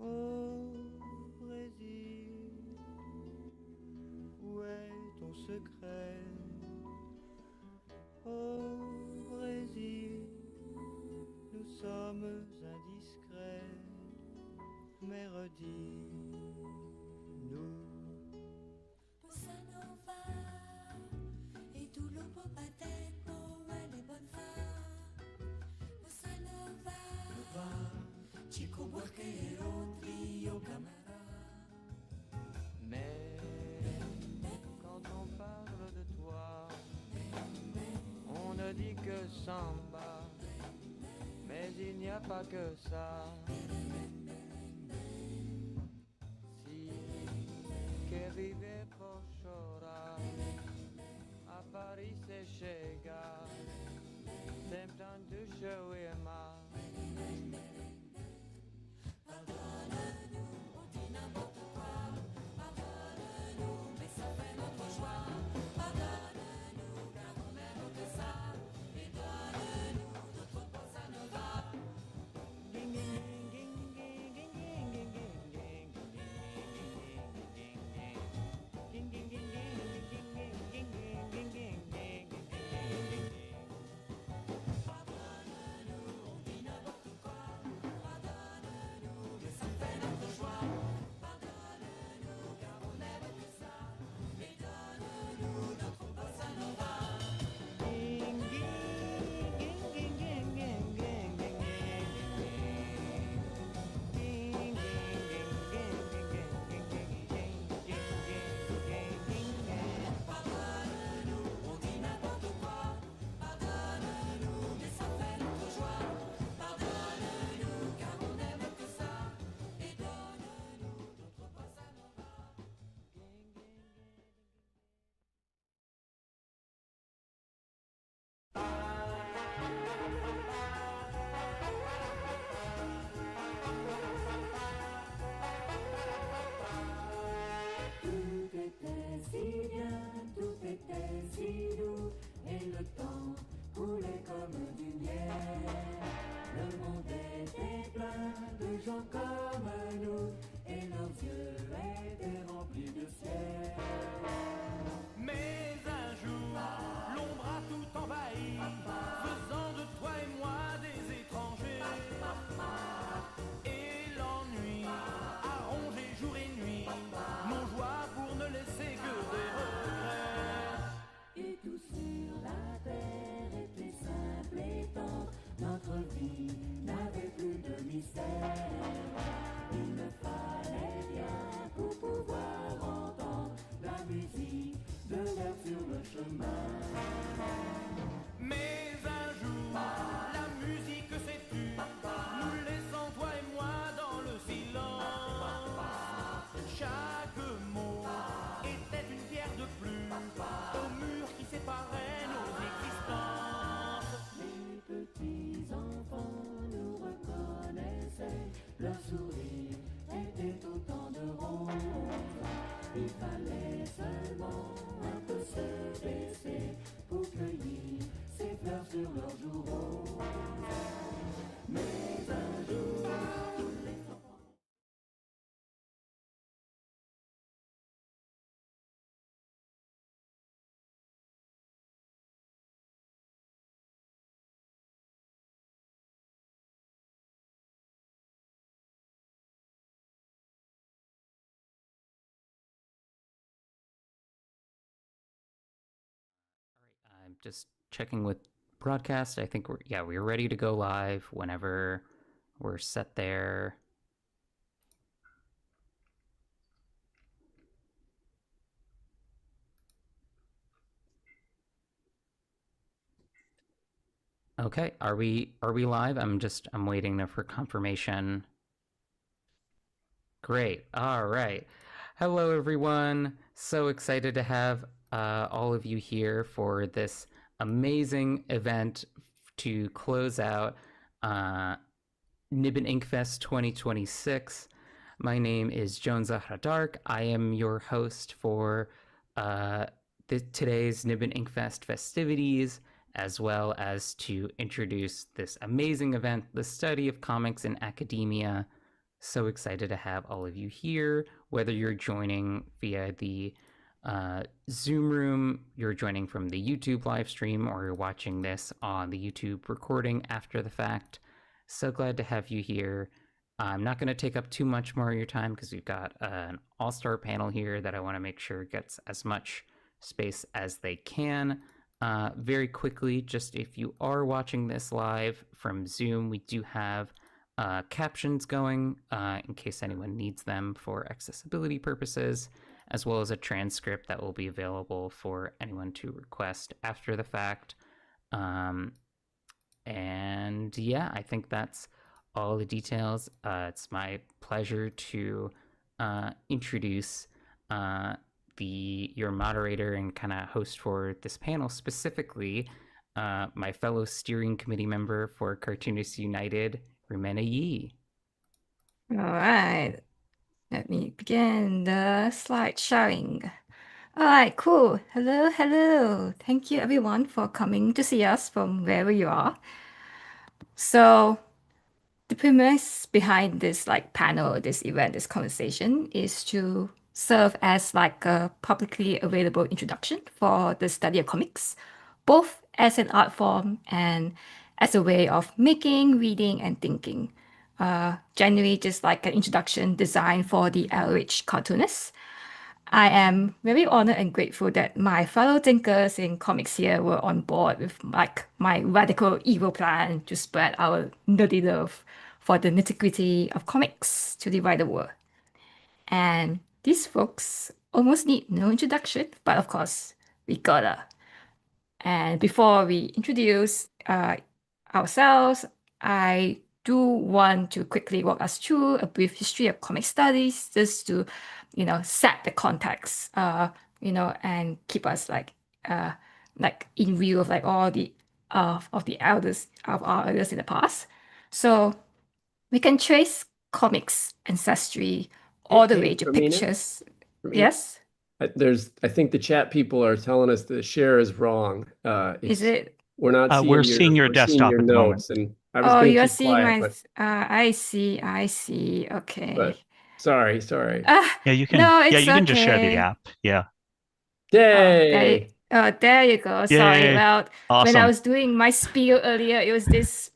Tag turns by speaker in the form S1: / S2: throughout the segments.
S1: Au Brésil, où est ton secret? Au Brésil, nous sommes indiscrets, mais redis-nous.
S2: Bossa Nova et tout le beau patek, oh elle est bonne femme. Bossa Nova, Chico Buarque et Trio Camara.
S1: Mais quand on parle de toi, on ne dit que samba, mais il n'y a pas que ça. Si que vive Pochora, a Paris c'est Chega, sembrando Chouema.
S2: Pardonne-nous, on dit n'importe quoi. Pardonne-nous, mais ça fait notre joie. Pardonne-nous, car on aime que ça. Et donne-nous notre bossa nova. Pardonne-nous, on dit n'importe quoi. Pardonne-nous, mais ça fait notre joie. Pardonne-nous, car on aime que ça. Et donne-nous notre bossa nova. Pardonne-nous, on dit n'importe quoi. Pardonne-nous, mais ça fait notre joie. Pardonne-nous, car on aime que ça. Et donne-nous notre bossa nova. Tout était si bien, tout était si doux, et le temps coulait comme du miel. Le monde était plein de gens comme nous, et leurs yeux étaient remplis de ciel.
S3: Mais un jour, l'ombre a tout envahi, faisant de toi et moi des étrangers. Et l'ennui a rongé jour et nuit nos joies pour ne laisser que des regrets.
S2: Et tout sur la terre était simple et tendre. Notre vie n'avait plus de mystère. Il ne fallait rien pour pouvoir entendre la musique de l'air sur le chemin.
S3: Mais un jour, la musique s'est tue, nous laissant toi et moi dans le silence. Chaque mot était une pierre de plus au mur qui séparait nos existences.
S2: Les petits enfants nous reconnaissaient, leur sourire était autant de roses. Il fallait seulement un peu se baisser pour cueillir ces fleurs sur leurs joues roses. Mais un jour, tous les enfants...
S4: I'm just checking with broadcast. I think we're ready to go live whenever we're set there. Okay, are we live? I'm waiting for confirmation. Great. All right. Hello, everyone. So excited to have all of you here for this amazing event to close out Nibbin Inkfest 2026. My name is Joan Zahra Dark. I am your host for today's Nibbin Inkfest festivities, as well as to introduce this amazing event, the study of comics in academia, So excited to have all of you here, whether you're joining via the Zoom room, you're joining from the YouTube live stream, or you're watching this on the YouTube recording after the fact. So glad to have you here. I'm not going to take up too much more of your time because we've got an all-star panel here that I want to make sure gets as much space as they can. Very quickly, just if you are watching this live from Zoom, we do have captions going in case anyone needs them for accessibility purposes, as well as a transcript that will be available for anyone to request after the fact. And yeah, I think that's all the details. It's my pleasure to introduce your moderator and kind of host for this panel, specifically my fellow steering committee member for Cartoonists United, Reimena Yee.
S5: All right, let me begin the slide sharing. All right, cool. Hello. Thank you everyone for coming to see us from wherever you are. So the premise behind this panel, this event, this conversation is to serve as a publicly available introduction for the study of comics, both as an art form and as a way of making, reading, and thinking. Generally just like an introduction designed for the average cartoonist. I am very honored and grateful that my fellow thinkers in comics here were on board with my radical evil plan to spread our nerdy love for the nitty-gritty of comics to the wider world. And these folks almost need no introduction, but of course, we gotta. And before we introduce ourselves, I do want to quickly walk us through a brief history of comic studies, just to, set the context, and keep us in view of all the of the elders of our elders in the past. So we can trace comics ancestry all the way to
S6: Reimena?
S5: pictures.
S6: Reimena?
S5: Yes.
S6: I think the chat people are telling us the share is wrong.
S5: Is it?
S6: We're not seeing
S7: we're seeing your
S6: we're
S7: desktop
S6: seeing
S7: at
S6: your
S7: the moment.
S6: notes, and I was
S5: Oh,
S6: going
S5: you're
S6: to keep
S5: seeing
S6: quiet,
S5: my.
S6: but
S5: I see. Okay.
S6: sorry.
S7: Yeah, you can.
S5: No,
S7: Yeah,
S5: it's
S7: you can just share the
S5: okay.
S7: app. Yeah.
S6: Yay!
S5: There you go. Sorry.
S7: Yay.
S5: Well, when I
S7: Awesome.
S5: was doing my spiel earlier, it was this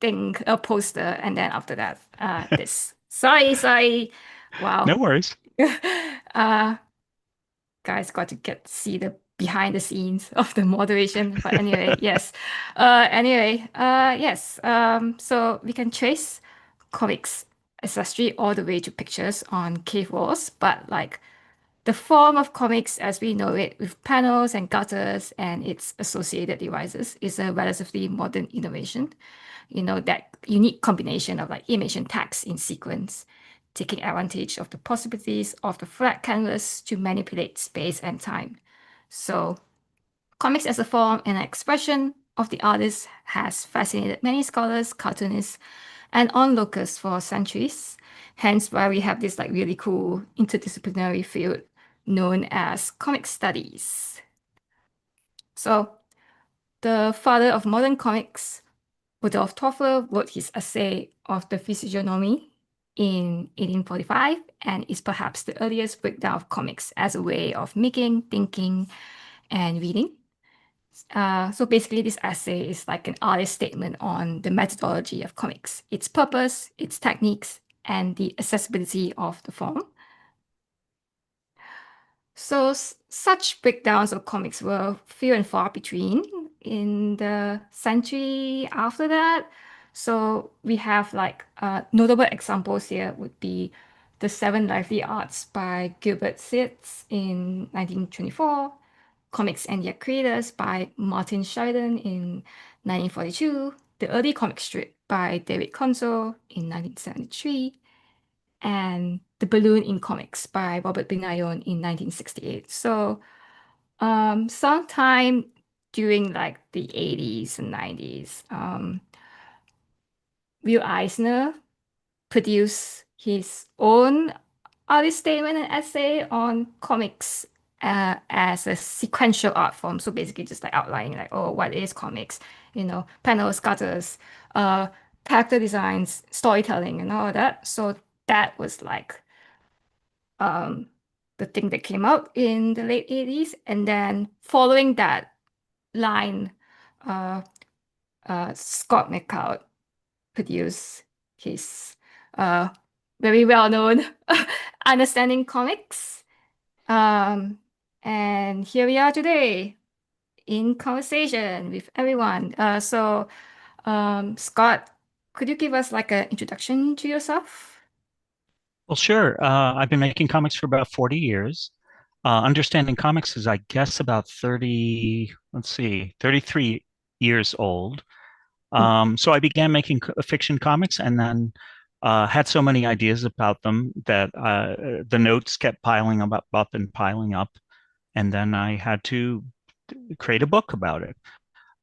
S5: thing, a poster, and then after that, this. Sorry. Wow.
S7: No worries.
S5: Guys got to see the behind the scenes of the moderation. But anyway, yes. Yes. So we can trace comics ancestry all the way to pictures on cave walls, but the form of comics as we know it, with panels and gutters and its associated devices, is a relatively modern innovation. That unique combination of image and text in sequence, taking advantage of the possibilities of the flat canvas to manipulate space and time. So comics as a form and expression of the artist has fascinated many scholars, cartoonists, and onlookers for centuries. Hence why we have this really cool interdisciplinary field known as comic studies. So the father of modern comics, Rudolf Toffler, wrote his essay of the physiognomy in 1845 and is perhaps the earliest breakdown of comics as a way of making, thinking, and reading. So basically, this essay is like an artist statement on the methodology of comics, its purpose, its techniques, and the accessibility of the form. So such breakdowns of comics were few and far between in the century after that. So we have notable examples here would be The Seven Lively Arts by Gilbert Seitz in 1924, Comics and Their Creators by Martin Scheiden in 1942, The Early Comic Strip by David Console in 1973, and The Balloon in Comics by Robert Benayon in 1968. So sometime during the 80s and 90s, Will Eisner produced his own artist statement and essay on comics as a sequential art form. So basically just outlining what is comics, panels, gutters, character designs, storytelling, and all that. So that was like the thing that came out in the late 80s. And then following that line, Scott McCloud produced his very well-known Understanding Comics. And here we are today in conversation with everyone. Scott, could you give us like an introduction to yourself?
S7: Well, sure. I've been making comics for about 40 years. Understanding Comics is, I guess, about 33 years old. So I began making fiction comics and then had so many ideas about them that the notes kept piling up and piling up. And then I had to create a book about it.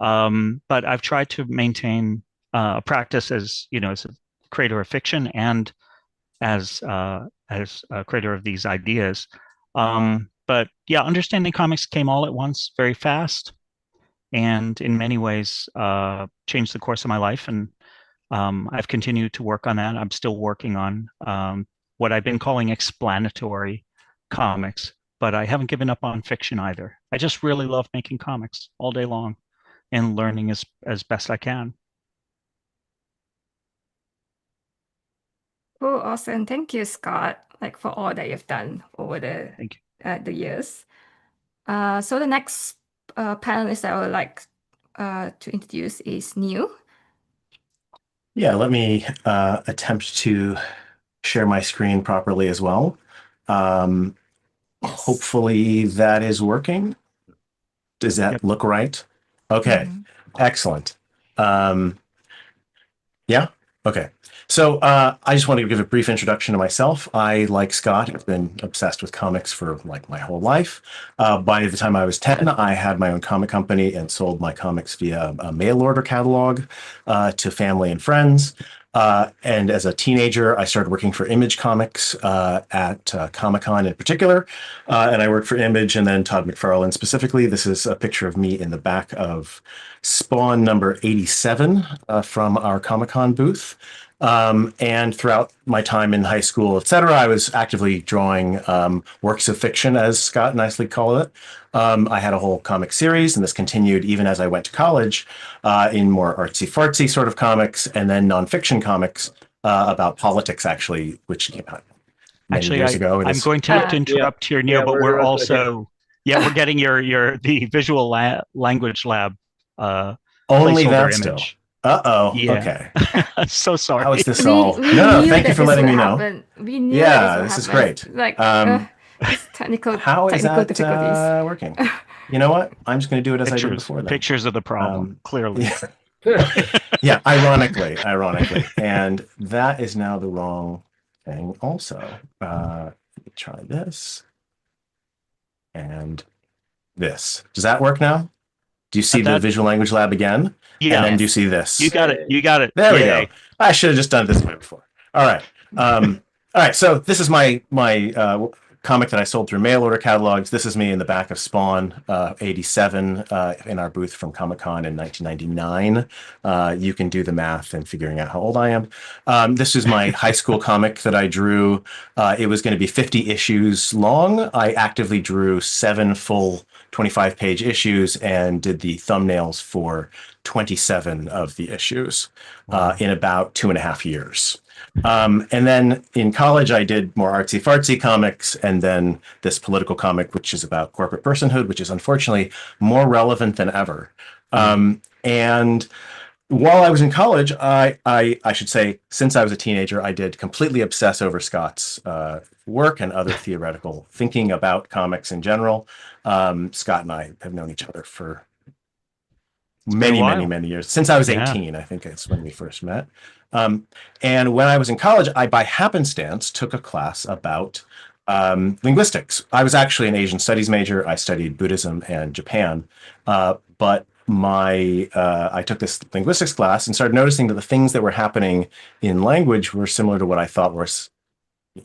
S7: But I've tried to maintain a practice as a creator of fiction and as a creator of these ideas. But yeah, Understanding Comics came all at once, very fast, and in many ways changed the course of my life. And I've continued to work on that. I'm still working on what I've been calling explanatory comics, but I haven't given up on fiction either. I just really love making comics all day long and learning as best I can.
S5: Oh, awesome. Thank you, Scott, like for all that you've done over
S7: Thank you.
S5: the years. So the next panelist I would like to introduce is Neil.
S8: Yeah, let me attempt to share my screen properly as well. Hopefully that is working. Does that look right? Okay, excellent. Yeah, okay. So I just want to give a brief introduction to myself. I, like Scott, have been obsessed with comics for like my whole life. By the time I was 10, I had my own comic company and sold my comics via a mail order catalog to family and friends. And as a teenager, I started working for Image Comics at Comic-Con in particular. And I worked for Image and then Todd McFarlane specifically. This is a picture of me in the back of Spawn number 87 from our Comic-Con booth. And throughout my time in high school, etc., I was actively drawing works of fiction, as Scott nicely called it. I had a whole comic series, and this continued even as I went to college in more artsy-fartsy sort of comics, and then nonfiction comics about politics, actually, which came out many years ago.
S7: I'm going to have to interrupt here, Neil, but we're also, we're getting the visual language lab
S8: only that
S7: image.
S8: Still. Uh-oh.
S7: Yeah.
S8: Okay.
S7: So sorry.
S8: How is this all? No, thank you for letting me know.
S5: We knew
S8: this is great.
S5: Like technical.
S8: How is
S5: technical
S8: that
S5: difficulties.
S8: working? You know what? I'm just going to do it as I did before. Then.
S7: Pictures of the problem, clearly.
S8: Yeah, ironically. And that is now the wrong thing also. Let me try this. And this. Does that work now? Do you see the visual language lab again?
S7: Yeah.
S8: And then do you see this?
S7: You got it.
S8: There we go. I should have just done it this way before. All right. All right. So this is my comic that I sold through mail order catalogs. This is me in the back of Spawn 87 in our booth from Comic-Con in 1999. You can do the math and figuring out how old I am. This is my high school comic that I drew. It was going to be 50 issues long. I actively drew 7 full 25-page issues and did the thumbnails for 27 of the issues in about 2.5 years. And then in college, I did more artsy-fartsy comics, and then this political comic, which is about corporate personhood, which is unfortunately more relevant than ever. And while I was in college, I should say, since I was a teenager, I did completely obsess over Scott's work and other theoretical thinking about comics in general. Scott and I have known each other for many years. Since I was 18, I think it's when we first met. And when I was in college, I, by happenstance, took a class about linguistics. I was actually an Asian studies major. I studied Buddhism and Japan. But I took this linguistics class and started noticing that the things that were happening in language were similar to what I thought was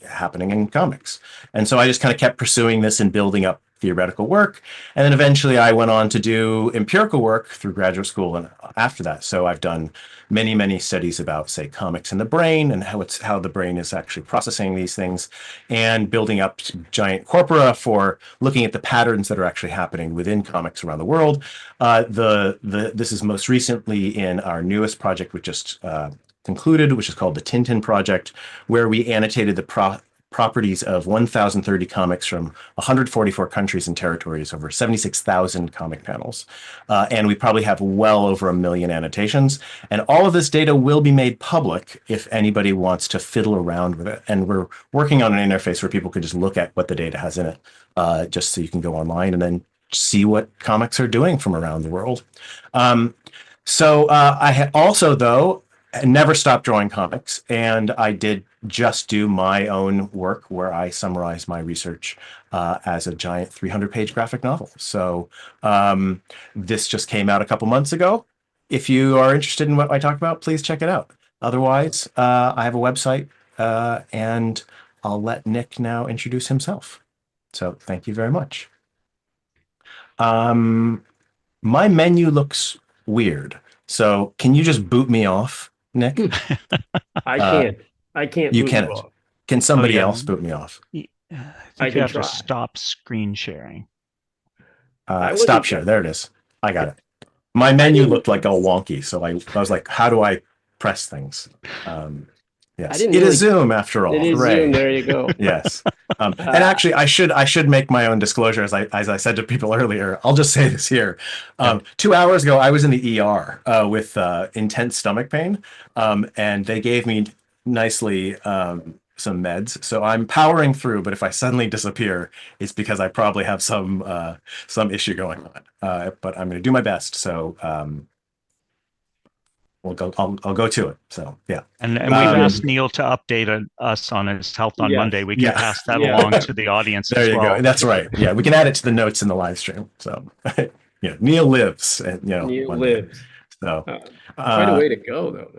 S8: happening in comics. And so I just kind of kept pursuing this and building up theoretical work. And then eventually I went on to do empirical work through graduate school and after that. So I've done many, many studies about, say, comics in the brain and how the brain is actually processing these things and building up giant corpora for looking at the patterns that are actually happening within comics around the world. This is most recently in our newest project, which just concluded, which is called the Tintin Project, where we annotated the properties of 1,030 comics from 144 countries and territories over 76,000 comic panels. And we probably have well over 1 million annotations. And all of this data will be made public if anybody wants to fiddle around with it. And we're working on an interface where people can just look at what the data has in it, just so you can go online and then see what comics are doing from around the world. I had also, though, never stopped drawing comics, and I did just do my own work where I summarize my research as a giant 300-page graphic novel. So this just came out a couple months ago. If you are interested in what I talk about, please check it out. Otherwise, I have a website, and I'll let Nick now introduce himself. So thank you very much. My menu looks weird. So can you just boot me off, Nick?
S6: I can't.
S8: You
S6: boot
S8: can't.
S6: off.
S8: Can somebody else boot me off?
S7: I think you have to stop screen sharing.
S8: Stop share. There it is. I got it. My menu looked like all wonky, so I was like, how do I press things? Yes, it is Zoom after all.
S6: It is Zoom. There you go.
S8: Yes. And actually, I should make my own disclosure, as I said to people earlier. I'll just say this here. 2 hours ago, I was in the ER with intense stomach pain, and they gave me nicely some meds. So I'm powering through. But if I suddenly disappear, it's because I probably have some issue going on. But I'm going to do my best. So. I'll go to it. So yeah.
S7: And we've asked Neil to update us on his health on Monday. We can pass that along to the audience.
S8: There you go. That's right. Yeah, we can add it to the notes in the live stream. So yeah, Neil lives. And,
S6: Neil lives.
S8: So
S6: quite a way to go, though.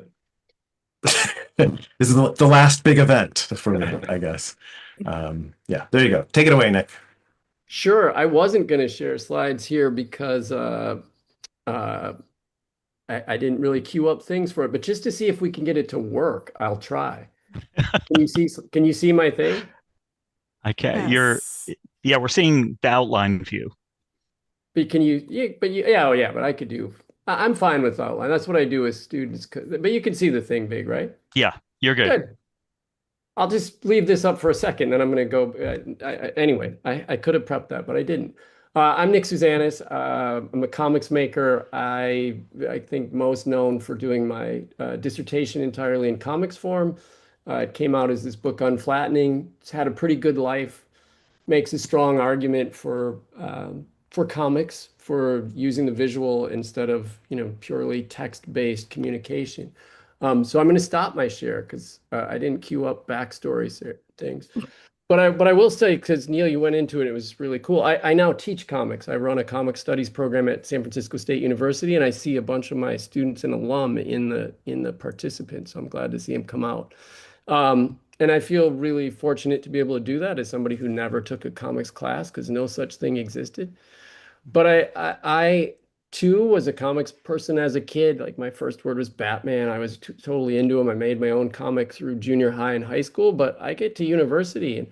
S8: This is the last big event for me, I guess. Yeah, there you go. Take it away, Nick.
S6: Sure. I wasn't going to share slides here because I didn't really queue up things for it, but just to see if we can get it to work, I'll try. Can you see my thing?
S7: I can.
S5: Yes.
S7: We're seeing the outline view.
S6: But can you? Yeah, but I could do. I'm fine with outline. That's what I do with students. But you can see the thing big, right?
S7: Yeah, you're good.
S6: I'll just leave this up for a second, then I'm going to go. Anyway, I could have prepped that, but I didn't. I'm Nick Sousanis. I'm a comics maker. I think most known for doing my dissertation entirely in comics form. It came out as this book, Unflattening. It's had a pretty good life. Makes a strong argument for comics, for using the visual instead of purely text-based communication. So I'm going to stop my share because I didn't queue up backstories or things. But I will say, because Neil, you went into it, it was really cool. I now teach comics. I run a comic studies program at San Francisco State University, and I see a bunch of my students and alum in the participants. So I'm glad to see them come out. And I feel really fortunate to be able to do that as somebody who never took a comics class because no such thing existed. But I too was a comics person as a kid. Like my first word was Batman. I was totally into them. I made my own comic through junior high and high school, but I get to university and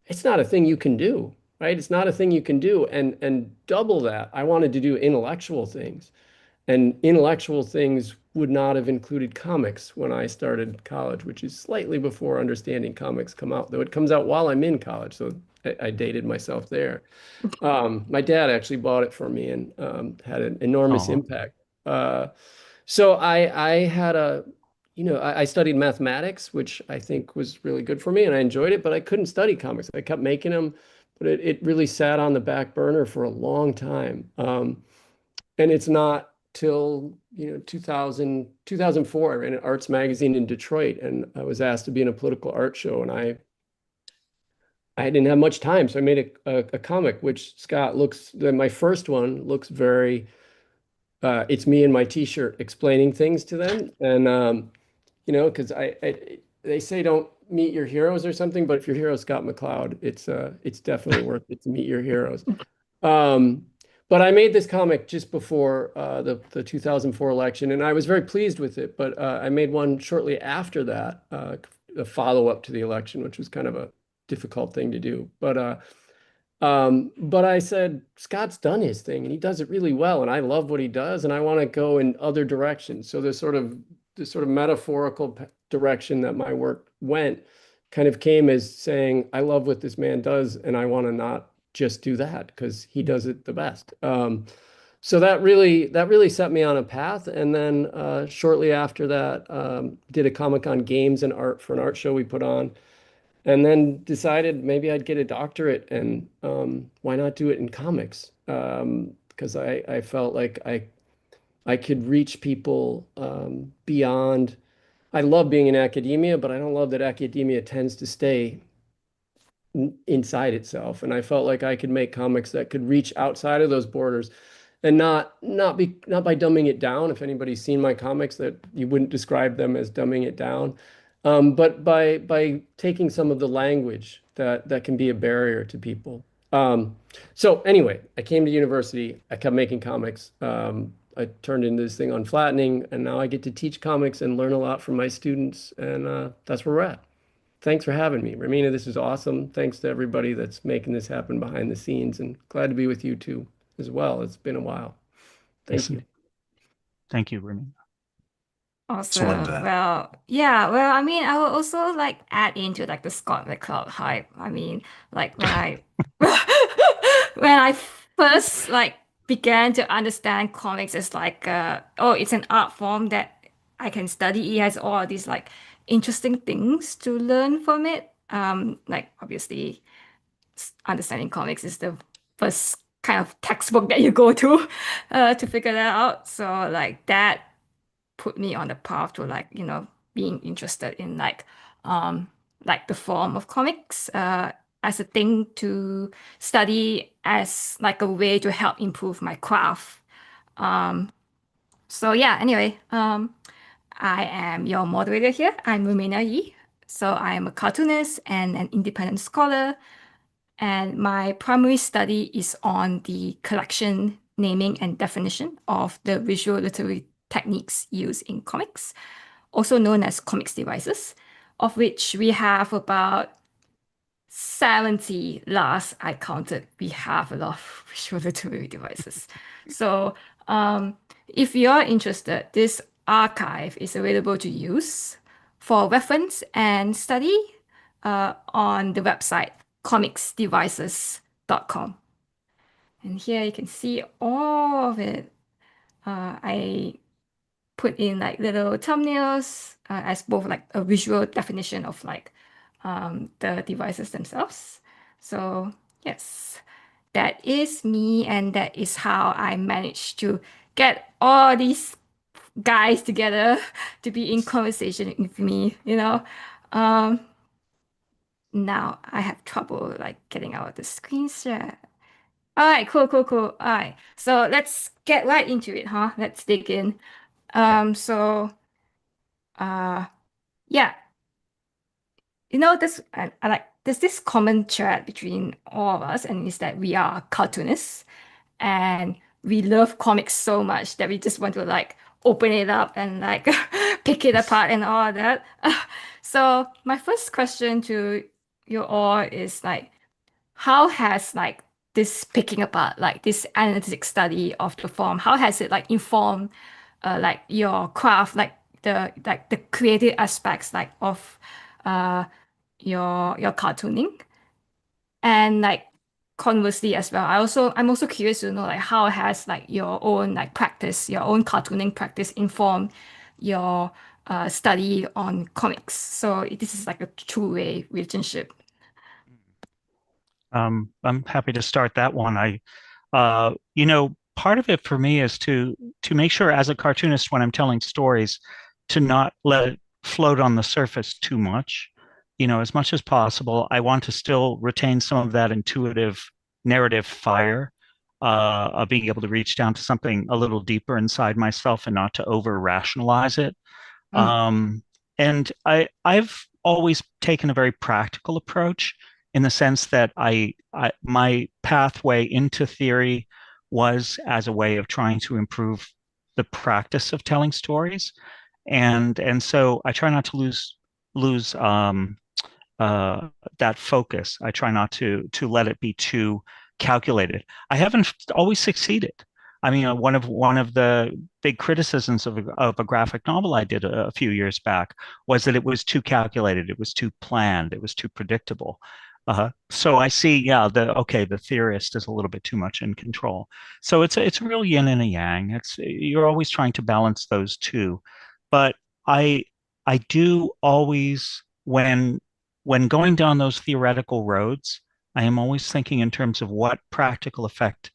S6: it's not a thing you can do, right? It's not a thing you can do. And double that, I wanted to do intellectual things. And intellectual things would not have included comics when I started college, which is slightly before Understanding Comics come out, though it comes out while I'm in college. So I dated myself there. My dad actually bought it for me and had an enormous impact. So I had I studied mathematics, which I think was really good for me, and I enjoyed it, but I couldn't study comics. I kept making them, but it really sat on the back burner for a long time. And it's not till 2004, I ran an arts magazine in Detroit, and I was asked to be in a political art show, and I didn't have much time, so I made a comic, which Scott my first one looks very, it's me in my t-shirt explaining things to them, and because they say don't meet your heroes or something, but if your hero is Scott McCloud, it's definitely worth it to meet your heroes. Um, but I made this comic just before the 2004 election, and I was very pleased with it. But I made one shortly after that, a follow-up to the election, which was kind of a difficult thing to do. But I said, Scott's done his thing and he does it really well. And I love what he does. And I want to go in other directions. So this sort of metaphorical direction that my work went kind of came as saying, I love what this man does. And I want to not just do that because he does it the best. So that really set me on a path. And then shortly after that, did a comic on games and art for an art show we put on, and then decided maybe I'd get a doctorate and why not do it in comics? Because I felt like I could reach people beyond. I love being in academia, but I don't love that academia tends to stay inside itself. And I felt like I could make comics that could reach outside of those borders and not by dumbing it down. If anybody's seen my comics, that you wouldn't describe them as dumbing it down. But by taking some of the language that can be a barrier to people. So anyway, I came to university. I kept making comics. I turned into this thing Unflattening, and now I get to teach comics and learn a lot from my students, and that's where we're at. Thanks for having me, Reimena. This is awesome. Thanks to everybody that's making this happen behind the scenes, and glad to be with you too as well. It's been a while. Thank you.
S7: Thank you, Reimena.
S5: Awesome. Well, yeah. Well, I mean, I will also like add into like the Scott McCloud hype. I mean, like when I when I first like began to understand comics as like oh, it's an art form that I can study. It has all these like interesting things to learn from it. Like obviously understanding comics is the first kind of textbook that you go to figure that out. So like that put me on the path to like being interested in like the form of comics as a thing to study as like a way to help improve my craft. So yeah, anyway, I am your moderator here. I'm Reimena Yee. So I am a cartoonist and an independent scholar, and my primary study is on the collection, naming, and definition of the visual literary techniques used in comics, also known as comics devices, of which we have about 70 last I counted. We have a lot of visual literary devices. So if you're interested, this archive is available to use for reference and study on the website comicsdevices.com. And here you can see all of it. I put in like little thumbnails as both like a visual definition of like the devices themselves. So yes, that is me, and that is how I managed to get all these guys together to be in conversation with me, Now I have trouble like getting out of the screen share. All right, cool. All right, so let's get right into it, huh? Let's dig in. So, yeah, I like there's this common thread between all of us, and it's that we are cartoonists, and we love comics so much that we just want to like open it up and like pick it apart and all that. So my first question to you all is like, how has like this picking apart, like this analytic study of the form, how has it like informed like your craft, like the creative aspects like of uh your cartooning? And like conversely as well, I'm also curious to know like how has like your own like practice, your own cartooning practice informed your study on comics. So this is like a two-way relationship.
S7: I'm happy to start that one. Part of it for me is to make sure as a cartoonist when I'm telling stories to not let it float on the surface too much. As much as possible, I want to still retain some of that intuitive narrative fire of being able to reach down to something a little deeper inside myself and not to over rationalize it. And I've always taken a very practical approach in the sense that my pathway into theory was as a way of trying to improve the practice of telling stories, and so I try not to lose that focus. I try not to let it be too calculated. I haven't always succeeded. I mean, one of the big criticisms of a graphic novel I did a few years back was that it was too calculated, it was too planned, it was too predictable. So I see, yeah, the theorist is a little bit too much in control. So it's a real yin and a yang. You're always trying to balance those two. But I I do always when going down those theoretical roads, I am always thinking in terms of what practical effect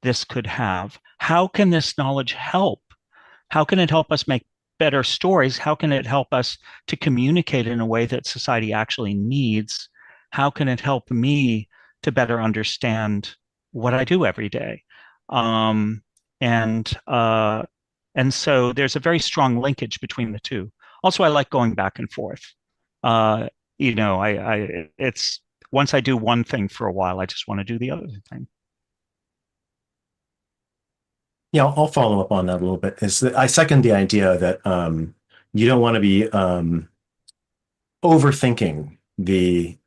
S7: this could have. How can this knowledge help? How can it help us make better stories? How can it help us to communicate in a way that society actually needs? How can it help me to better understand what I do every day? Um, and uh, and so there's a very strong linkage between the two. Also, I like going back and forth. Uh, it's once I do one thing for a while, I just want to do the other thing.
S8: Yeah, I'll follow up on that a little bit. Is that I second the idea that you don't want to be overthinking the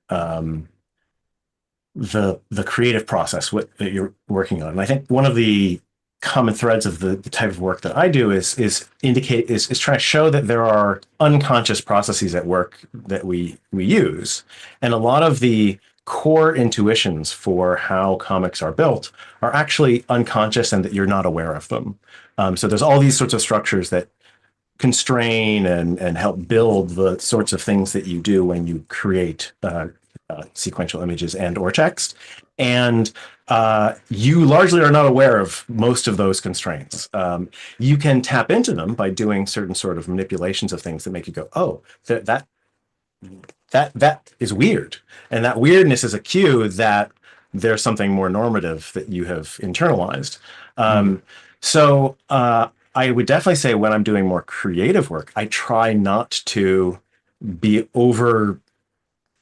S8: creative process that you're working on. And I think one of the common threads of the type of work that I do is try to show that there are unconscious processes at work that we use, and a lot of the core intuitions for how comics are built are actually unconscious and that you're not aware of them. So there's all these sorts of structures that constrain and help build the sorts of things that you do when you create sequential images and or text. And you largely are not aware of most of those constraints. You can tap into them by doing certain sort of manipulations of things that make you go, oh, that is weird. And that weirdness is a cue that there's something more normative that you have internalized. So I would definitely say when I'm doing more creative work, I try not to be over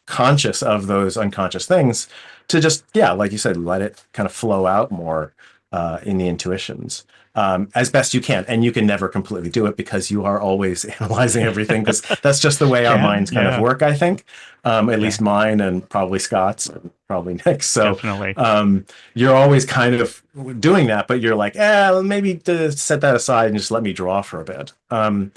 S8: conscious of those unconscious things, to just, yeah, like you said, let it kind of flow out more in the intuitions as best you can. And you can never completely do it because you are always analyzing everything, because that's just the way our minds kind of work, I think. At least mine and probably Scott's and probably Nick's. So
S7: Definitely.
S8: You're always kind of doing that, but you're like, maybe to set that aside and just let me draw for a bit. On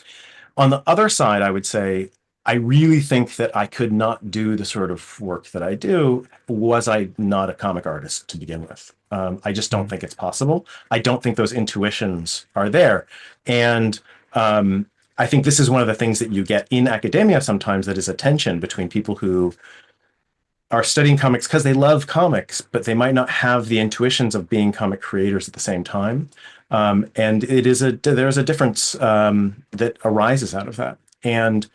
S8: the other side, I would say, I really think that I could not do the sort of work that I do was I not a comic artist to begin with. I just don't think it's possible. I don't think those intuitions are there. And I think this is one of the things that you get in academia sometimes, that is a tension between people who are studying comics because they love comics, but they might not have the intuitions of being comic creators at the same time. And there's a difference that arises out of that. And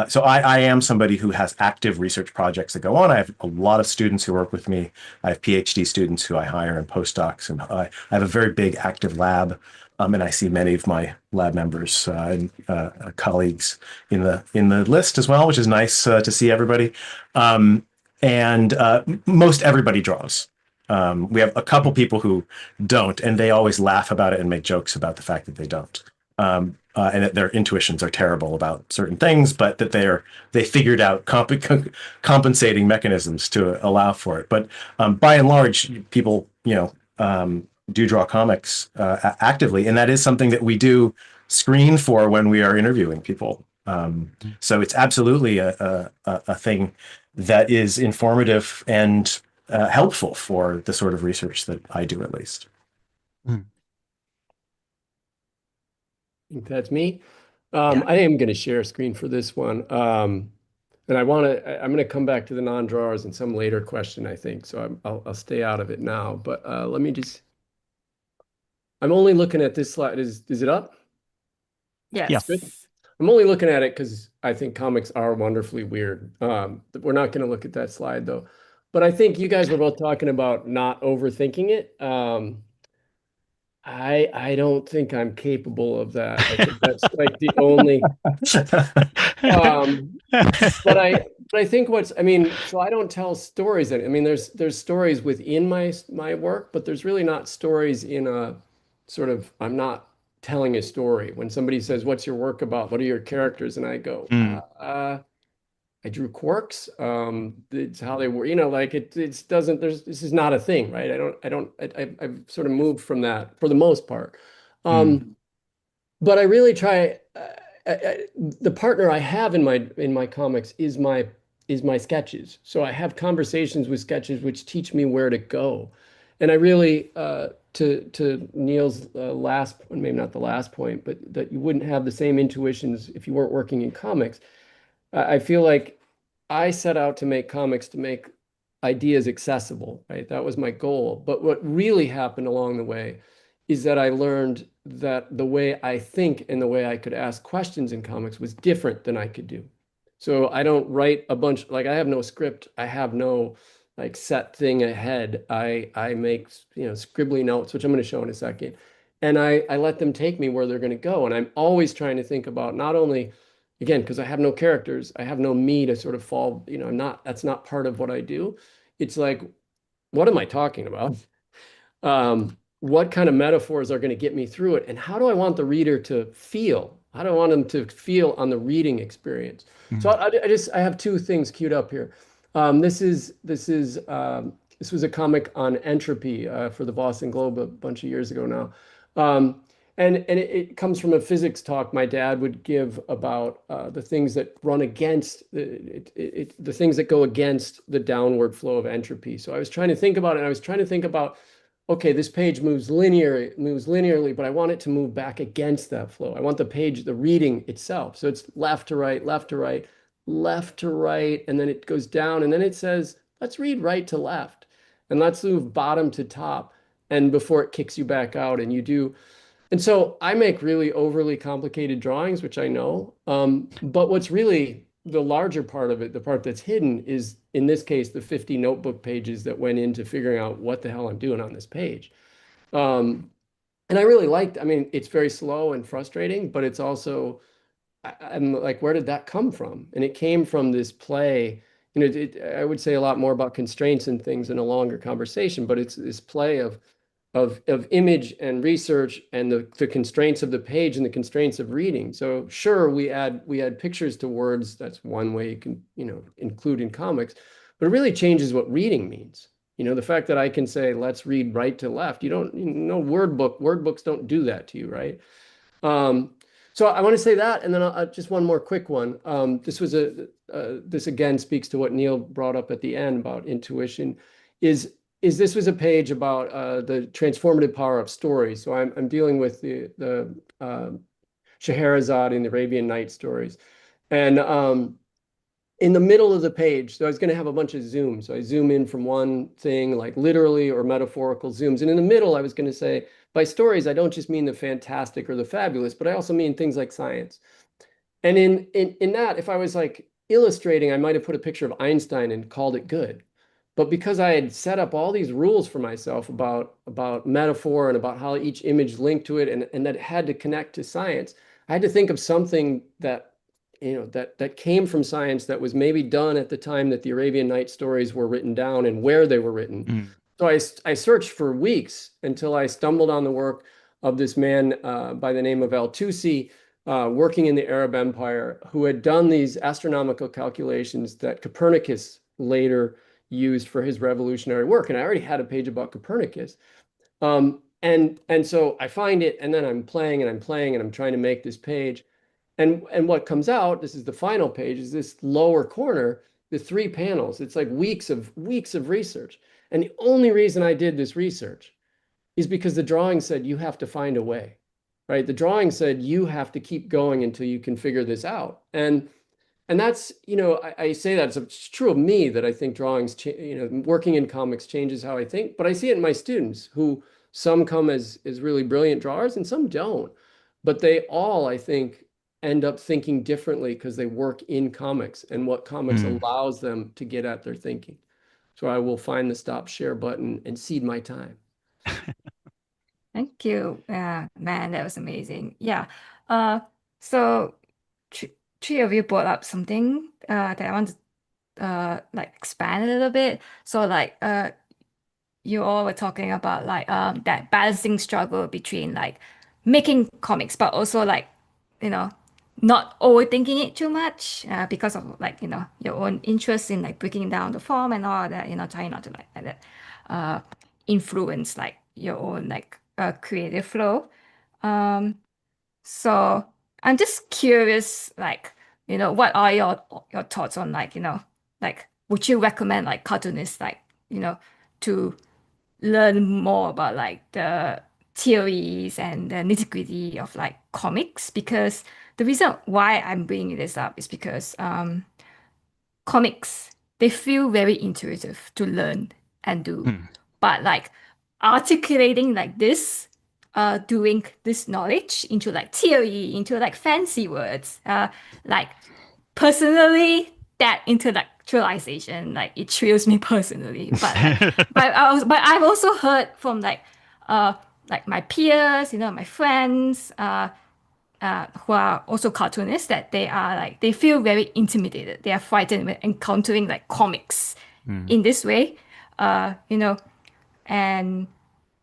S8: so I am somebody who has active research projects that go on. I have a lot of students who work with me. I have PhD students who I hire and postdocs, and I have a very big active lab. And I see many of my lab members and colleagues in the list as well, which is nice to see everybody. And most everybody draws. We have a couple people who don't, and they always laugh about it and make jokes about the fact that they don't. And that their intuitions are terrible about certain things, but that they figured out compensating mechanisms to allow for it. But by and large, people do draw comics actively, and that is something that we do screen for when we are interviewing people. So it's absolutely a thing that is informative and helpful for the sort of research that I do, at least.
S6: I think that's me. I am going to share a screen for this one. And I'm going to come back to the non-drawers in some later question, I think. So I'll stay out of it now. But let me I'm only looking at this slide. Is it up?
S5: Yes.
S6: Good. I'm only looking at it because I think comics are wonderfully weird. We're not going to look at that slide, though. But I think you guys were both talking about not overthinking it. I don't think I'm capable of that. I think that's like the only But I think so I don't tell stories. I mean, there's stories within my work, but there's really not stories in a sort of, I'm not telling a story. When somebody says, "What's your work about? What are your characters?" And I go,
S7: Mm,
S6: I drew quirks. It's how they were, like it doesn't, this is not a thing, right? I've sort of moved from that for the most part.
S7: mm,
S6: But I really try. The partner I have in my comics is my sketches. So I have conversations with sketches which teach me where to go, and I really to Neil's last, maybe not the last point, but that you wouldn't have the same intuitions if you weren't working in comics. I feel like I set out to make comics to make ideas accessible, right? That was my goal. But what really happened along the way is that I learned that the way I think and the way I could ask questions in comics was different than I could do. So I don't write a bunch, like I have no script. I have no like set thing ahead. I make, scribbly notes, which I'm going to show in a second. And I let them take me where they're going to go. And I'm always trying to think about not only, again, because I have no characters, I have no me to sort of fall, that's not part of what I do. It's like, what am I talking about? What kind of metaphors are going to get me through it? And how do I want the reader to feel? How do I want them to feel on the reading experience? So
S7: mm,
S6: I have two things queued up here. This was a comic on entropy for the Boston Globe a bunch of years ago now. And it comes from a physics talk my dad would give about the things that run against the things that go against the downward flow of entropy. So I was trying to think about it, and I was trying to think about, okay, this page moves linearly, but I want it to move back against that flow. I want the reading itself. So it's left to right, left to right, left to right, and then it goes down, and then it says, let's read right to left, and let's move bottom to top, and before it kicks you back out, and you do. And so I make really overly complicated drawings, which I know. But what's really the larger part of it, the part that's hidden, is in this case, the 50 notebook pages that went into figuring out what the hell I'm doing on this page. And I really liked, I mean, it's very slow and frustrating, but it's also, I'm like, where did that come from? And it came from this play. I would say a lot more about constraints and things in a longer conversation, but it's this play of image and research and the constraints of the page and the constraints of reading. So sure, we add pictures to words. That's one way you can, include in comics, but it really changes what reading means. The fact that I can say, let's read right to left. Word books don't do that to you, right? So I want to say that, and then just one more quick one. This again speaks to what Neil brought up at the end about intuition. This was a page about the transformative power of stories. So I'm dealing with the Scheherazade and the Arabian Nights stories, and in the middle of the page, so I was going to have a bunch of zooms. So I zoom in from one thing, like literally or metaphorical zooms, and in the middle, I was going to say, by stories, I don't just mean the fantastic or the fabulous, but I also mean things like science. And in that, if I was like illustrating, I might have put a picture of Einstein and called it good. But because I had set up all these rules for myself about metaphor and about how each image linked to it, and that it had to connect to science, I had to think of something that that came from science that was maybe done at the time that the Arabian Night stories were written down and where they were written.
S7: mm,
S6: So I searched for weeks until I stumbled on the work of this man by the name of Al-Tusi, working in the Arab Empire, who had done these astronomical calculations that Copernicus later used for his revolutionary work. And I already had a page about Copernicus. And so I find it, and then I'm playing and I'm playing and I'm trying to make this page. And what comes out, this is the final page, is this lower corner, the 3 panels. It's like weeks of research. And the only reason I did this research is because the drawing said you have to find a way, right? The drawing said you have to keep going until you can figure this out. And that's, I say that it's true of me that I think drawings, working in comics changes how I think, but I see it in my students who some come as really brilliant drawers and some don't. But they all, I think, end up thinking differently because they work in comics and what comics
S7: mm.
S6: allows them to get at their thinking. So I will find the stop share button and cede my time.
S5: Thank you. Man, that was amazing. Yeah. So three of you brought up something that I want to like expand a little bit. So like you all were talking about like that balancing struggle between like making comics, but also like, you know, not overthinking it too much because of like, you know, your own interest in like breaking down the form and all that, you know, trying not to like that influence like your own like creative flow. So I'm just curious, like, you know, what are your thoughts on like, you know, like would you recommend like cartoonists like, you know, to learn more about like the theories and the nitty-gritty of like comics? Because the reason why I'm bringing this up is because comics, they feel very intuitive to learn and do, but like articulating like this doing this knowledge into like theory, into like fancy words, like personally that intellectualization like it thrills me personally, but like but I've also heard from like my peers, you know, my friends who are also cartoonists, that they are like they feel very intimidated, they are frightened when encountering like comics in this way, you know. And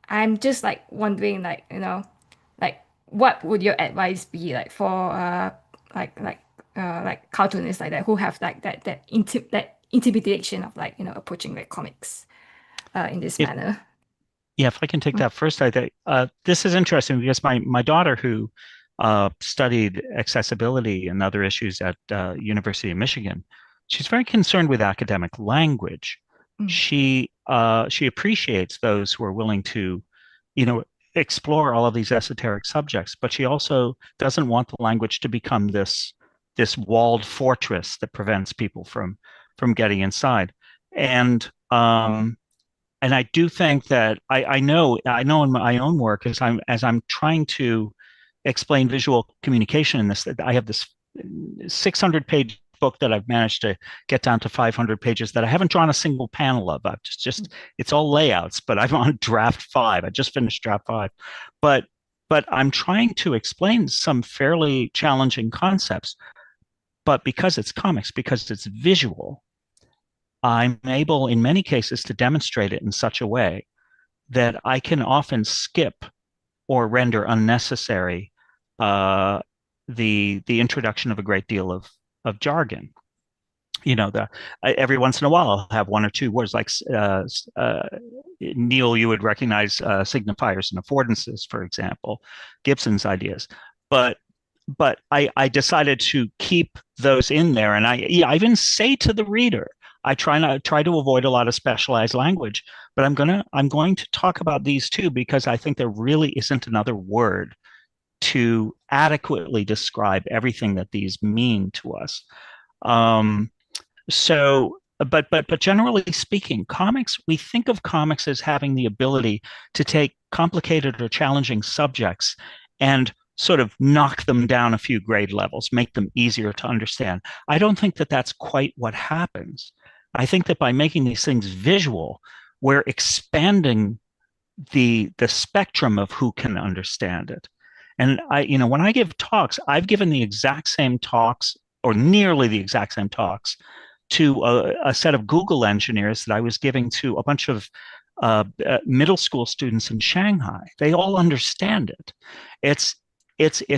S5: I'm just like wondering, like, you know, like what would your advice be like for like cartoonists like that who have like that intimidation of like, you know, approaching like comics in this manner?
S7: Yeah, if I can take that first, I think this is interesting because my daughter, who studied accessibility and other issues at University of Michigan, she's very concerned with academic language. She appreciates those who are willing to, you know, explore all of these esoteric subjects, but she also doesn't want the language to become this walled fortress that prevents people from getting inside. And I do think that I know in my own work, as I'm trying to explain visual communication in this, that I have this 600-page book that I've managed to get down to 500 pages that I haven't drawn a single panel of. I've just it's all layouts, but I'm on draft 5. I just finished draft 5, but I'm trying to explain some fairly challenging concepts. But because it's comics, because it's visual, I'm able, in many cases, to demonstrate it in such a way that I can often skip or render unnecessary the introduction of a great deal of jargon. You know, every once in a while I'll have one or two words like Neil, you would recognize signifiers and affordances, for example, Gibson's ideas, but I decided to keep those in there, and I even say to the reader, I try to avoid a lot of specialized language, but I'm going to talk about these too, because I think there really isn't another word to adequately describe everything that these mean to us. But generally speaking, comics, we think of comics as having the ability to take complicated or challenging subjects and sort of knock them down a few grade levels, make them easier to understand. I don't think that that's quite what happens. I think that by making these things visual, we're expanding the spectrum of who can understand it. And when I give talks, I've given the exact same talks, or nearly the exact same talks, to a set of Google engineers that I was giving to a bunch of middle school students in Shanghai. They all understand it. It's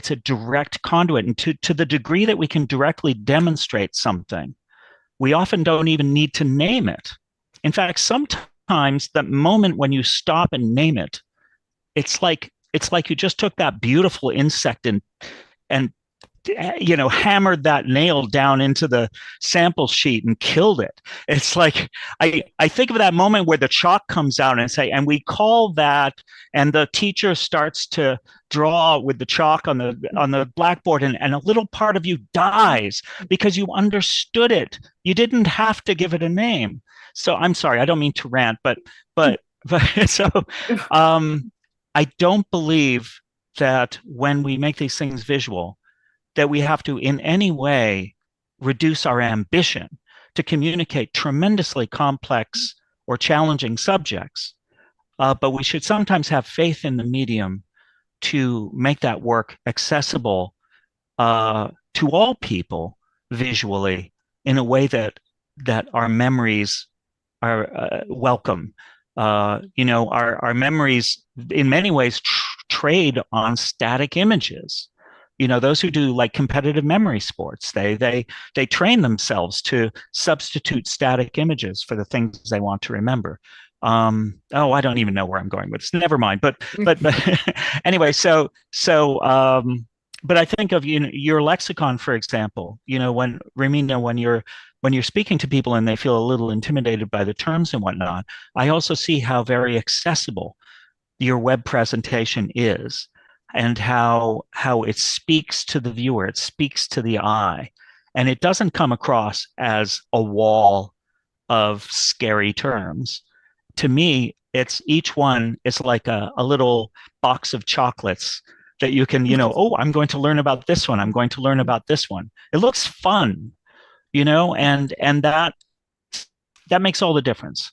S7: a direct conduit, and to the degree that we can directly demonstrate something, we often don't even need to name it. In fact, sometimes that moment when you stop and name it, it's like you just took that beautiful insect and hammered that nail down into the sample sheet and killed it. It's like I think of that moment where the chalk comes out and we call that, and the teacher starts to draw with the chalk on the blackboard, and a little part of you dies because you understood it. You didn't have to give it a name. So I'm sorry, I don't mean to rant, but so I don't believe that when we make these things visual, that we have to in any way reduce our ambition to communicate tremendously complex or challenging subjects. But we should sometimes have faith in the medium to make that work accessible to all people visually in a way that our memories are welcome. Our memories in many ways trade on static images. Those who do like competitive memory sports, they train themselves to substitute static images for the things they want to remember. I don't even know where I'm going with this. Never mind. But anyway, but I think of your lexicon, for example. When Reimena, when you're speaking to people and they feel a little intimidated by the terms and whatnot, I also see how very accessible your web presentation is, and how it speaks to the viewer, it speaks to the eye, and it doesn't come across as a wall of scary terms. To me, each one is like a little box of chocolates that you can, I'm going to learn about this one. I'm going to learn about this one. It looks fun, and that makes all the difference.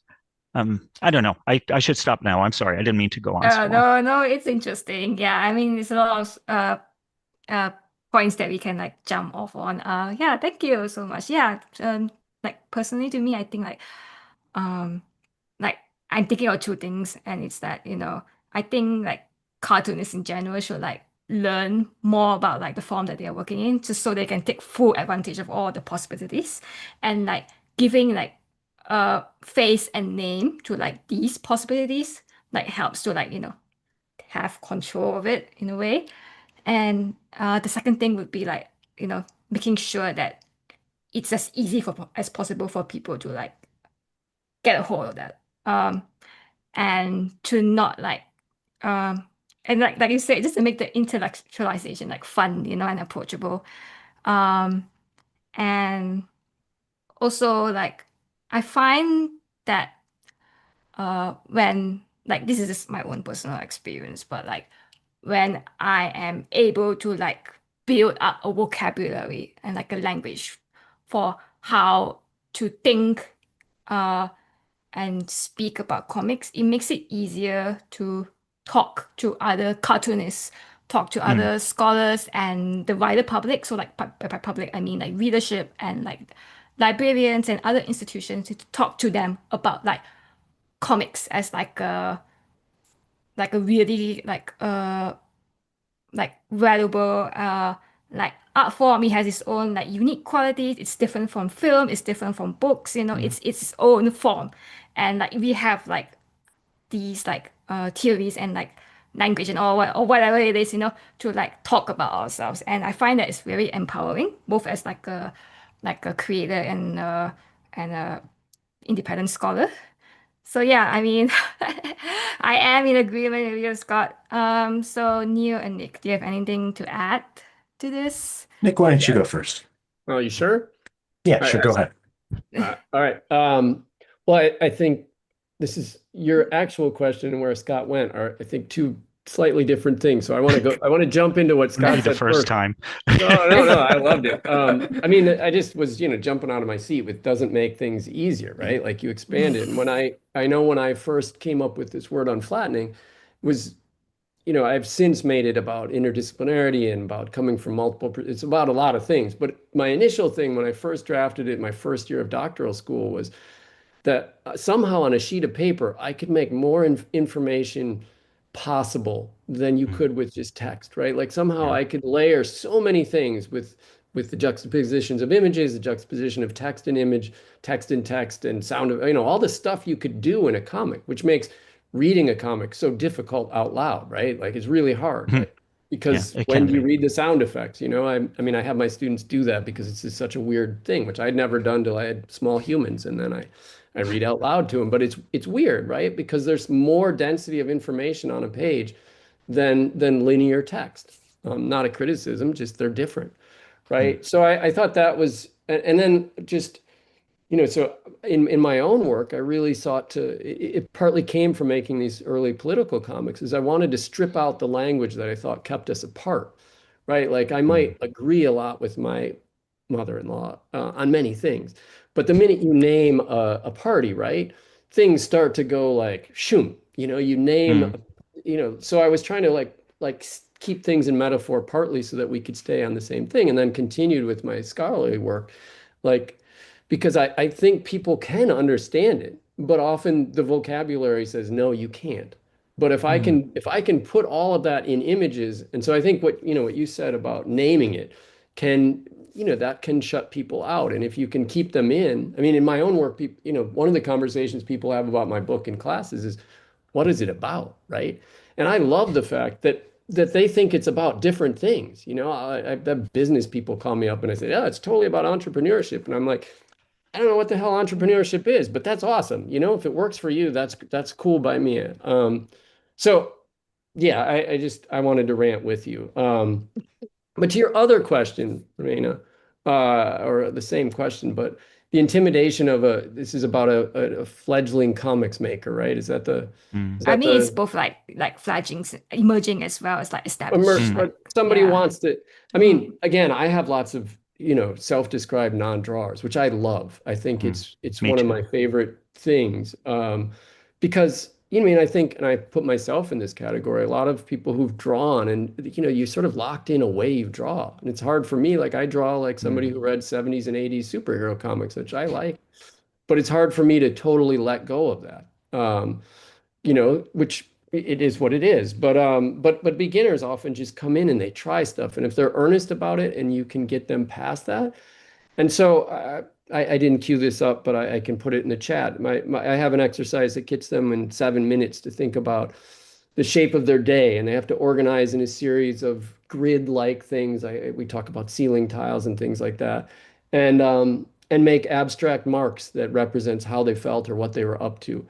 S7: I don't know. I should stop now. I'm sorry. I didn't mean to go on so long.
S5: No, it's interesting. Yeah, I mean, it's a lot of points that we can like jump off on. Yeah, thank you so much. Yeah, like personally to me, I think like I'm thinking of two things, and it's that, I think like cartoonists in general should like learn more about like the form that they are working in, just so they can take full advantage of all the possibilities, and like giving like face and name to like these possibilities like helps to like have control of it in a way. And the second thing would be like making sure that it's as easy as possible for people to like get a hold of that, and to not like and like you said, just to make the intellectualization like fun, and approachable. And also like I find that when like this is just my own personal experience, but like when I am able to like build up a vocabulary and like a language for how to think and speak about comics, it makes it easier to talk to other cartoonists, talk to other scholars and the wider public. So like by public, I mean like readership and like librarians and other institutions, to talk to them about like comics as like a really like valuable like art form. It has its own like unique qualities. It's different from film, it's different from books, it's its own form. And like we have like these like theories and like language and or whatever it is, to like talk about ourselves. And I find that it's very empowering, both as like a creator and a independent scholar. So yeah, I mean, I am in agreement with you, Scott. So Neil and Nick, do you have anything to add to this?
S8: Nick, why don't you go first?
S6: Oh, you sure?
S8: Yeah, sure. Go ahead.
S6: All right. Well, I think this is your actual question and where Scott went are, I think, two slightly different things. So I want to jump into what Scott said
S7: the first
S6: first.
S7: time.
S6: No, I loved it. I mean, I just was, jumping out of my seat with doesn't make things easier, right? Like you expand it. And when I know when I first came up with this word unflattening was, I've since made it about interdisciplinarity and about coming from multiple, it's about a lot of things. But my initial thing when I first drafted it, my first year of doctoral school, was that somehow on a sheet of paper, I could make more information possible than you could with just text, right? Like somehow I could layer so many things with the juxtapositions of images, the juxtaposition of text and image, text and text, and sound of, all the stuff you could do in a comic, which makes reading a comic so difficult out loud, right? Like it's really hard, right? Because when do you read the sound effects? I mean, I have my students do that because it's just such a weird thing, which I'd never done till I had small humans, and then I read out loud to them. But it's weird, right? Because there's more density of information on a page than linear text. Not a criticism, just they're different, right? So I thought that was, and then just, so in my own work, I really sought to, it partly came from making these early political comics, is I wanted to strip out the language that I thought kept us apart, right? Like I might agree a lot with my mother-in-law on many things, but the minute you name a party, right, things start to go like shoom, you name, so I was trying to like keep things in metaphor partly so that we could stay on the same thing, and then continued with my scholarly work, like, because I think people can understand it, but often the vocabulary says, no, you can't. But if I can put all of that in images, and so I think what you said about naming it can, that can shut people out. And if you can keep them in, I mean, in my own work, people, one of the conversations people have about my book in classes is, what is it about, right? And I love the fact that they think it's about different things. I have business people call me up and I say, yeah, it's totally about entrepreneurship. And I'm like, I don't know what the hell entrepreneurship is, but that's awesome. If it works for you, that's cool by me. So yeah, I wanted to rant with you. But to your other question, Reimena, or the same question, but the intimidation of this is about a fledgling comics maker, right? Is that the, is
S5: I
S6: that
S5: mean, it's
S6: the
S5: both like fledgling, emerging as well as like established. Like,
S6: somebody
S5: yeah.
S6: wants to, I mean, again, I have lots of, self-described non-drawers, which I love. I think it's
S7: Me
S6: one of
S7: too.
S6: my favorite things. Because, I mean, I think, and I put myself in this category, a lot of people who've drawn and, you're sort of locked in a way you draw. And it's hard for me. Like I draw like somebody who read 70s and 80s superhero comics, which I like, but it's hard for me to totally let go of that. Which it is what it is. But beginners often just come in and they try stuff. And if they're earnest about it and you can get them past that. And so I didn't cue this up, but I can put it in the chat. I have an exercise that gets them in 7 minutes to think about the shape of their day, and they have to organize in a series of grid-like things. We talk about ceiling tiles and things like that, and make abstract marks that represents how they felt or what they were up to.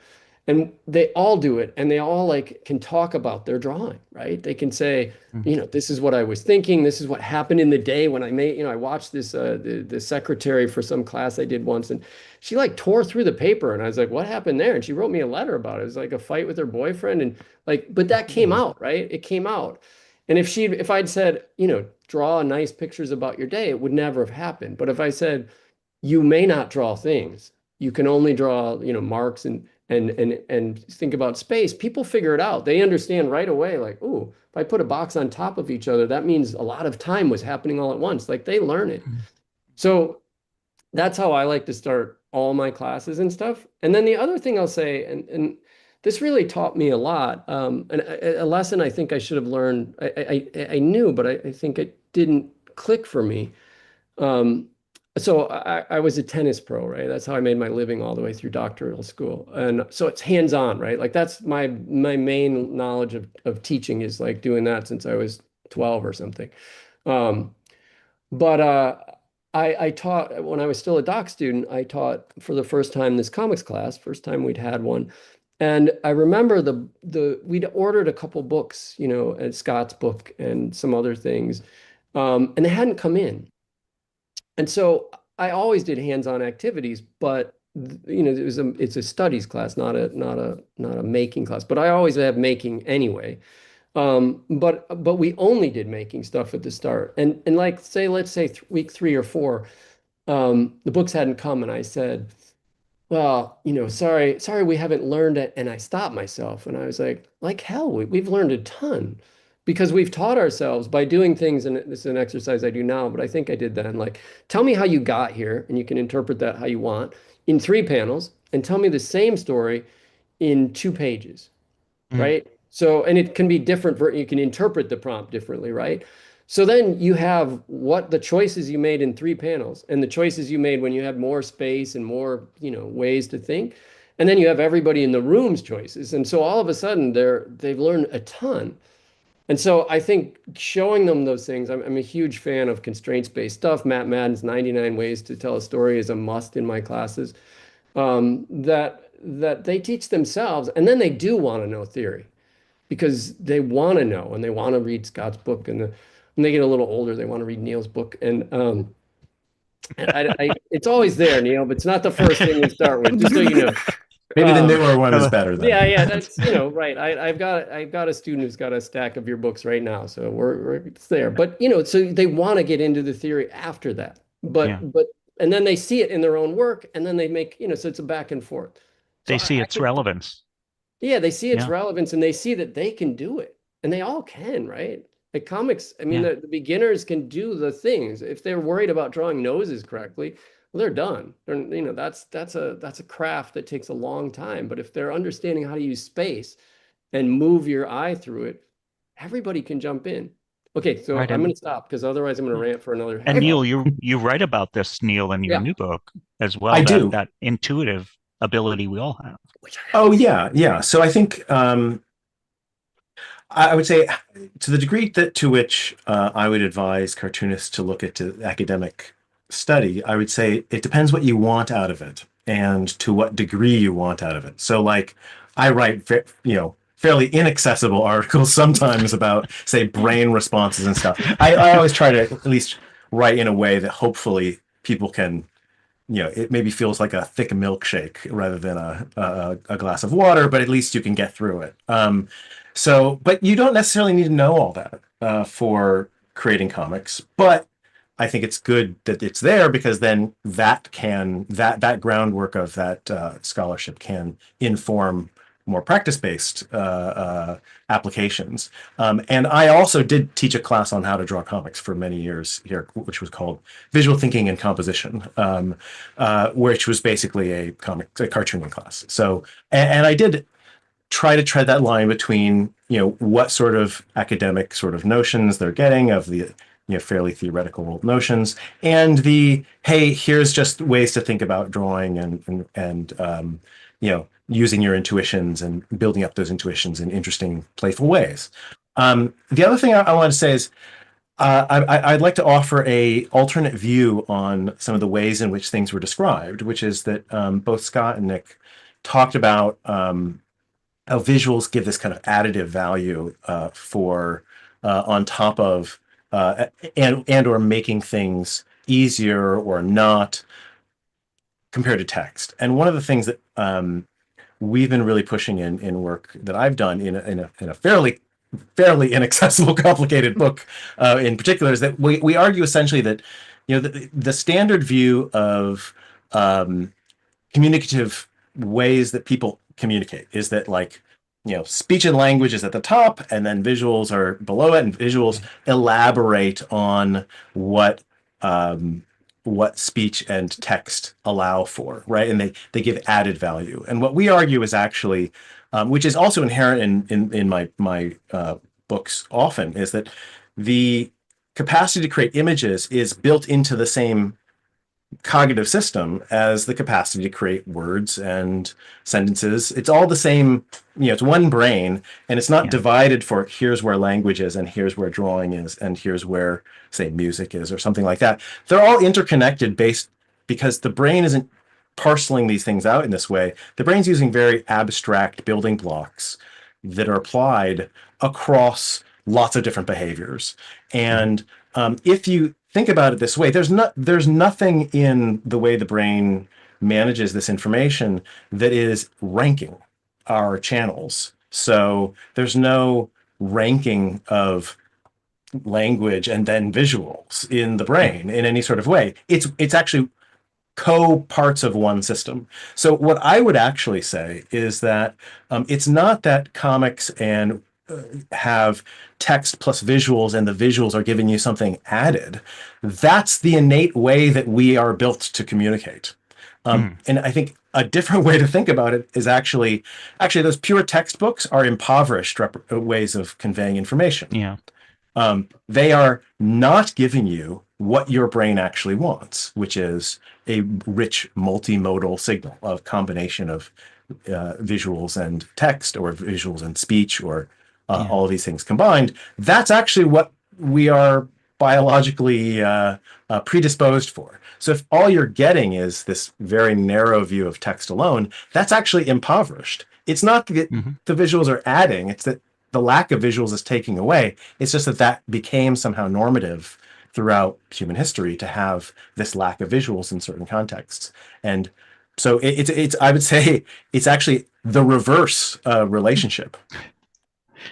S6: And they all do it, and they all like can talk about their drawing, right? They can say, this is what I was thinking. This is what happened in the day when I made, I watched this, the secretary for some class I did once, and she like tore through the paper, and I was like, what happened there? And she wrote me a letter about it. It was like a fight with her boyfriend, and like, but that came out, right? It came out. And if I'd said, draw nice pictures about your day, it would never have happened. But if I said, you may not draw things, you can only draw, marks and think about space, people figure it out. They understand right away, like, ooh, if I put a box on top of each other, that means a lot of time was happening all at once. Like they learn it. So that's how I like to start all my classes and stuff. And then the other thing I'll say, and this really taught me a lot, and a lesson I think I should have learned, I knew, but I think it didn't click for me. So I was a tennis pro, right? That's how I made my living all the way through doctoral school. And so it's hands-on, right? Like that's my main knowledge of teaching is like doing that since I was 12 or something. But I taught when I was still a doc student, I taught for the first time this comics class, first time we'd had one. And I remember we'd ordered a couple books, at Scott's book and some other things, and they hadn't come in. And so I always did hands-on activities, but it's a studies class, not a making class. But I always have making anyway. But we only did making stuff at the start, and like let's say week 3 or 4, the books hadn't come, and I said, well, sorry, we haven't learned it. And I stopped myself and I was like hell, we've learned a ton. Because we've taught ourselves by doing things, and this is an exercise I do now, but I think I did then. Like, tell me how you got here, and you can interpret that how you want in 3 panels, and tell me the same story in 2 pages, right? So, and it can be different. You can interpret the prompt differently, right? So then you have what the choices you made in 3 panels, and the choices you made when you had more space and more, ways to think, and then you have everybody in the room's choices, and so all of a sudden they've learned a ton. And so I think showing them those things, I'm a huge fan of constraints-based stuff. Matt Madden's 99 Ways to Tell a Story is a must in my classes. That they teach themselves, and then they do want to know theory because they want to know and they want to read Scott's book. And when they get a little older, they want to read Neil's book. And it's always there, Neil, but it's not the first thing we start with, just so you know.
S8: Maybe the newer one is better then.
S6: Yeah, that's right. I've got a student who's got a stack of your books right now, so it's there. But so they want to get into the theory after that. But and then they see it in their own work, and then they make so it's a back and forth.
S7: They see its relevance.
S6: Yeah, they see its relevance, and they see that they can do it, and they all can, right? Like comics, I mean, the beginners can do the things. If they're worried about drawing noses correctly, well, they're done. They're, that's a craft that takes a long time. But if they're understanding how to use space and move your eye through it, everybody can jump in. Okay, so
S7: Right,
S6: I'm going to stop because otherwise I'm going to rant for another half
S7: And
S6: hour.
S7: Neil, you write about this, Neil, in your
S6: Yeah.
S7: new book as well.
S8: I do.
S7: That intuitive ability we all have.
S8: Oh yeah. So I think I would say, to the degree that to which I would advise cartoonists to look at academic study, I would say it depends what you want out of it and to what degree you want out of it. So, like, I write, fairly inaccessible articles sometimes about, say, brain responses and stuff. I always try to at least write in a way that hopefully people can, it maybe feels like a thick milkshake rather than a glass of water, but at least you can get through it. But you don't necessarily need to know all that for creating comics. But I think it's good that it's there because then that groundwork of that scholarship can inform more practice-based applications. And I also did teach a class on how to draw comics for many years here, which was called Visual Thinking and Composition, which was basically a cartooning class. So, and I did try to tread that line between, what sort of academic sort of notions they're getting of the, fairly theoretical notions, and the, hey, here's just ways to think about drawing and using your intuitions and building up those intuitions in interesting, playful ways. The other thing I want to say is I'd like to offer a alternate view on some of the ways in which things were described, which is that both Scott and Nick talked about how visuals give this kind of additive value for on top of and or making things easier or not compared to text. And one of the things that we've been really pushing in work that I've done in a fairly inaccessible, complicated book in particular is that we argue essentially that the standard view of communicative ways that people communicate is that, like, speech and language is at the top and then visuals are below it, and visuals elaborate on what speech and text allow for, right? And they give added value. And what we argue is actually, which is also inherent in my books often, is that the capacity to create images is built into the same cognitive system as the capacity to create words and sentences. It's all the same, it's one brain, and it's not divided for here's where language is and here's where drawing is and here's where, say, music is or something like that. They're all interconnected because the brain isn't parceling these things out in this way. The brain's using very abstract building blocks that are applied across lots of different behaviors. And if you think about it this way, there's nothing in the way the brain manages this information that is ranking our channels. So there's no ranking of language and then visuals in the brain in any sort of way. It's actually co-parts of one system. So what I would actually say is that it's not that comics and have text plus visuals and the visuals are giving you something added. That's the innate way that we are built to communicate. And I think a different way to think about it is actually those pure textbooks are impoverished ways of conveying information.
S7: Yeah.
S8: They are not giving you what your brain actually wants, which is a rich multimodal signal, a combination of visuals and text, or visuals and speech, or all of these things combined. That's actually what we are biologically predisposed for. So if all you're getting is this very narrow view of text alone, that's actually impoverished. It's not that the visuals are adding, it's that the lack of visuals is taking away. It's just that became somehow normative throughout human history to have this lack of visuals in certain contexts. And so it's I would say it's actually the reverse relationship.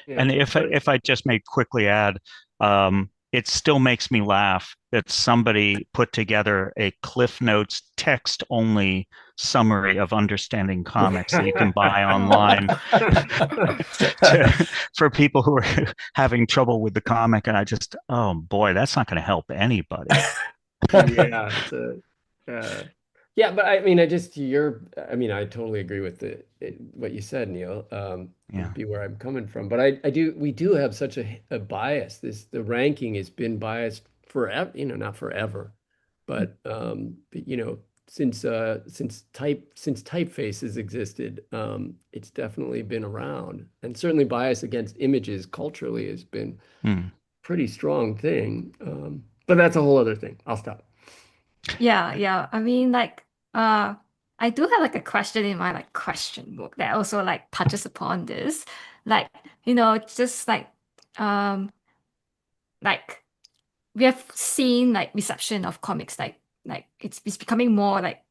S7: And if I just may quickly add, it still makes me laugh that somebody put together a Cliff Notes text only summary of understanding comics that you can buy online for people who are having trouble with the comic. And oh boy, that's not going to help anybody.
S6: Yeah, yeah, but I mean, I totally agree with what you said, Neil.
S7: Yeah.
S6: Be where I'm coming from, but we do have such a bias. The ranking has been biased forever, not forever, but since typefaces existed, it's definitely been around, and certainly bias against images culturally has been pretty strong thing. But that's a whole other thing. I'll stop.
S5: Yeah. I mean, I do have like a question in my like question book that also like touches upon this. Like, just um like we have seen like reception of comics like it's becoming more like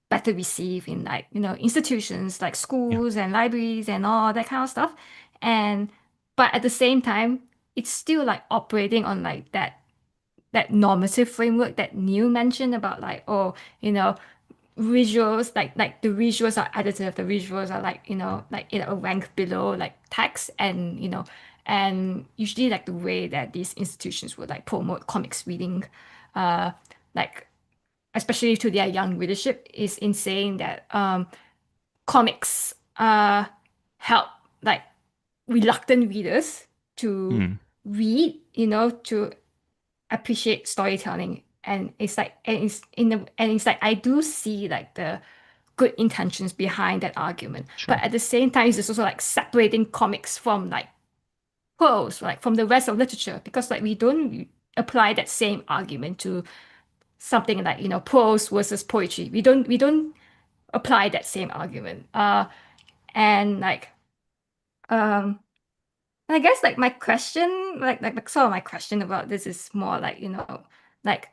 S5: better received in like, institutions like schools and libraries and all that kind of stuff. And but at the same time, it's still like operating on like that normative framework that Neil mentioned about like, oh, visuals like the visuals are additive, the visuals are like, like in a rank below like text, and and usually like the way that these institutions would like promote comics reading, like especially to their young readership, is in saying that comics help like reluctant readers to read, to appreciate storytelling. And it's like, and it's like I do see like the good intentions behind that argument, but at the same time it's also like separating comics from like prose, like from the rest of literature, because like we don't apply that same argument to something like, prose versus poetry. We don't apply that same argument. And like I guess like my question, like sort of my question about this is more like, like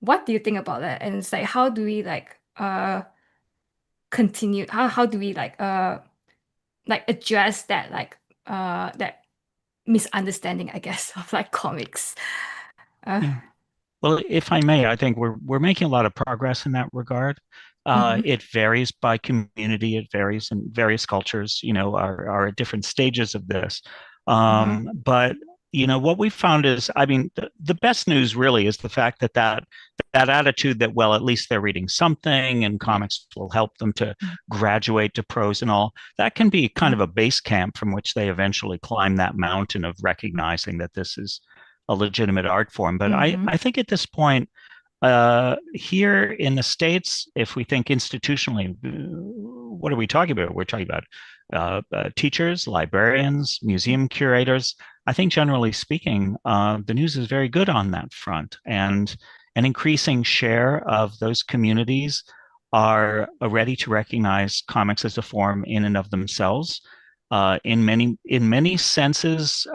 S5: what do you think about that? And it's like, how do we continue? How do we like address that that misunderstanding, I guess, of like comics?
S7: Yeah. Well, if I may, I think we're making a lot of progress in that regard. It varies by community. It varies in various cultures. Are at different stages of this. But what we found is, I mean, the best news really is the fact that attitude that, well, at least they're reading something, and comics will help them to graduate to prose and all. That can be kind of a base camp from which they eventually climb that mountain of recognizing that this is a legitimate art form. But I think at this point, here in the States, if we think institutionally, what are we talking about? We're talking about teachers, librarians, museum curators. I think generally speaking, the news is very good on that front, and an increasing share of those communities are ready to recognize comics as a form in and of themselves. In many senses,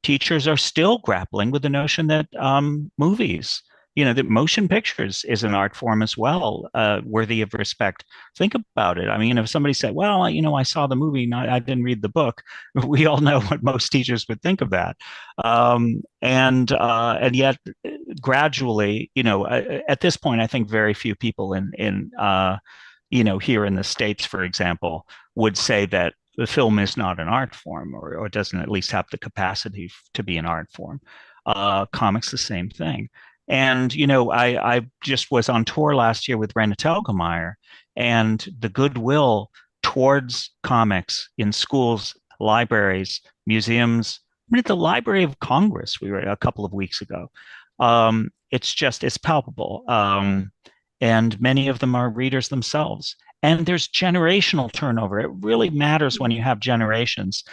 S7: teachers are still grappling with the notion that movies, that motion pictures is an art form as well, worthy of respect. Think about it. I mean, if somebody said, well, I saw the movie, I didn't read the book, we all know what most teachers would think of that. And yet gradually, at this point, I think very few people in here in the States, for example, would say that the film is not an art form, or doesn't at least have the capacity to be an art form. Comics, the same thing. And, I just was on tour last year with Raina Telgemeier, and the goodwill towards comics in schools, libraries, museums. I mean, at the Library of Congress, we were a couple of weeks ago. It's palpable. And many of them are readers themselves. And there's generational turnover. It really matters when you have generations.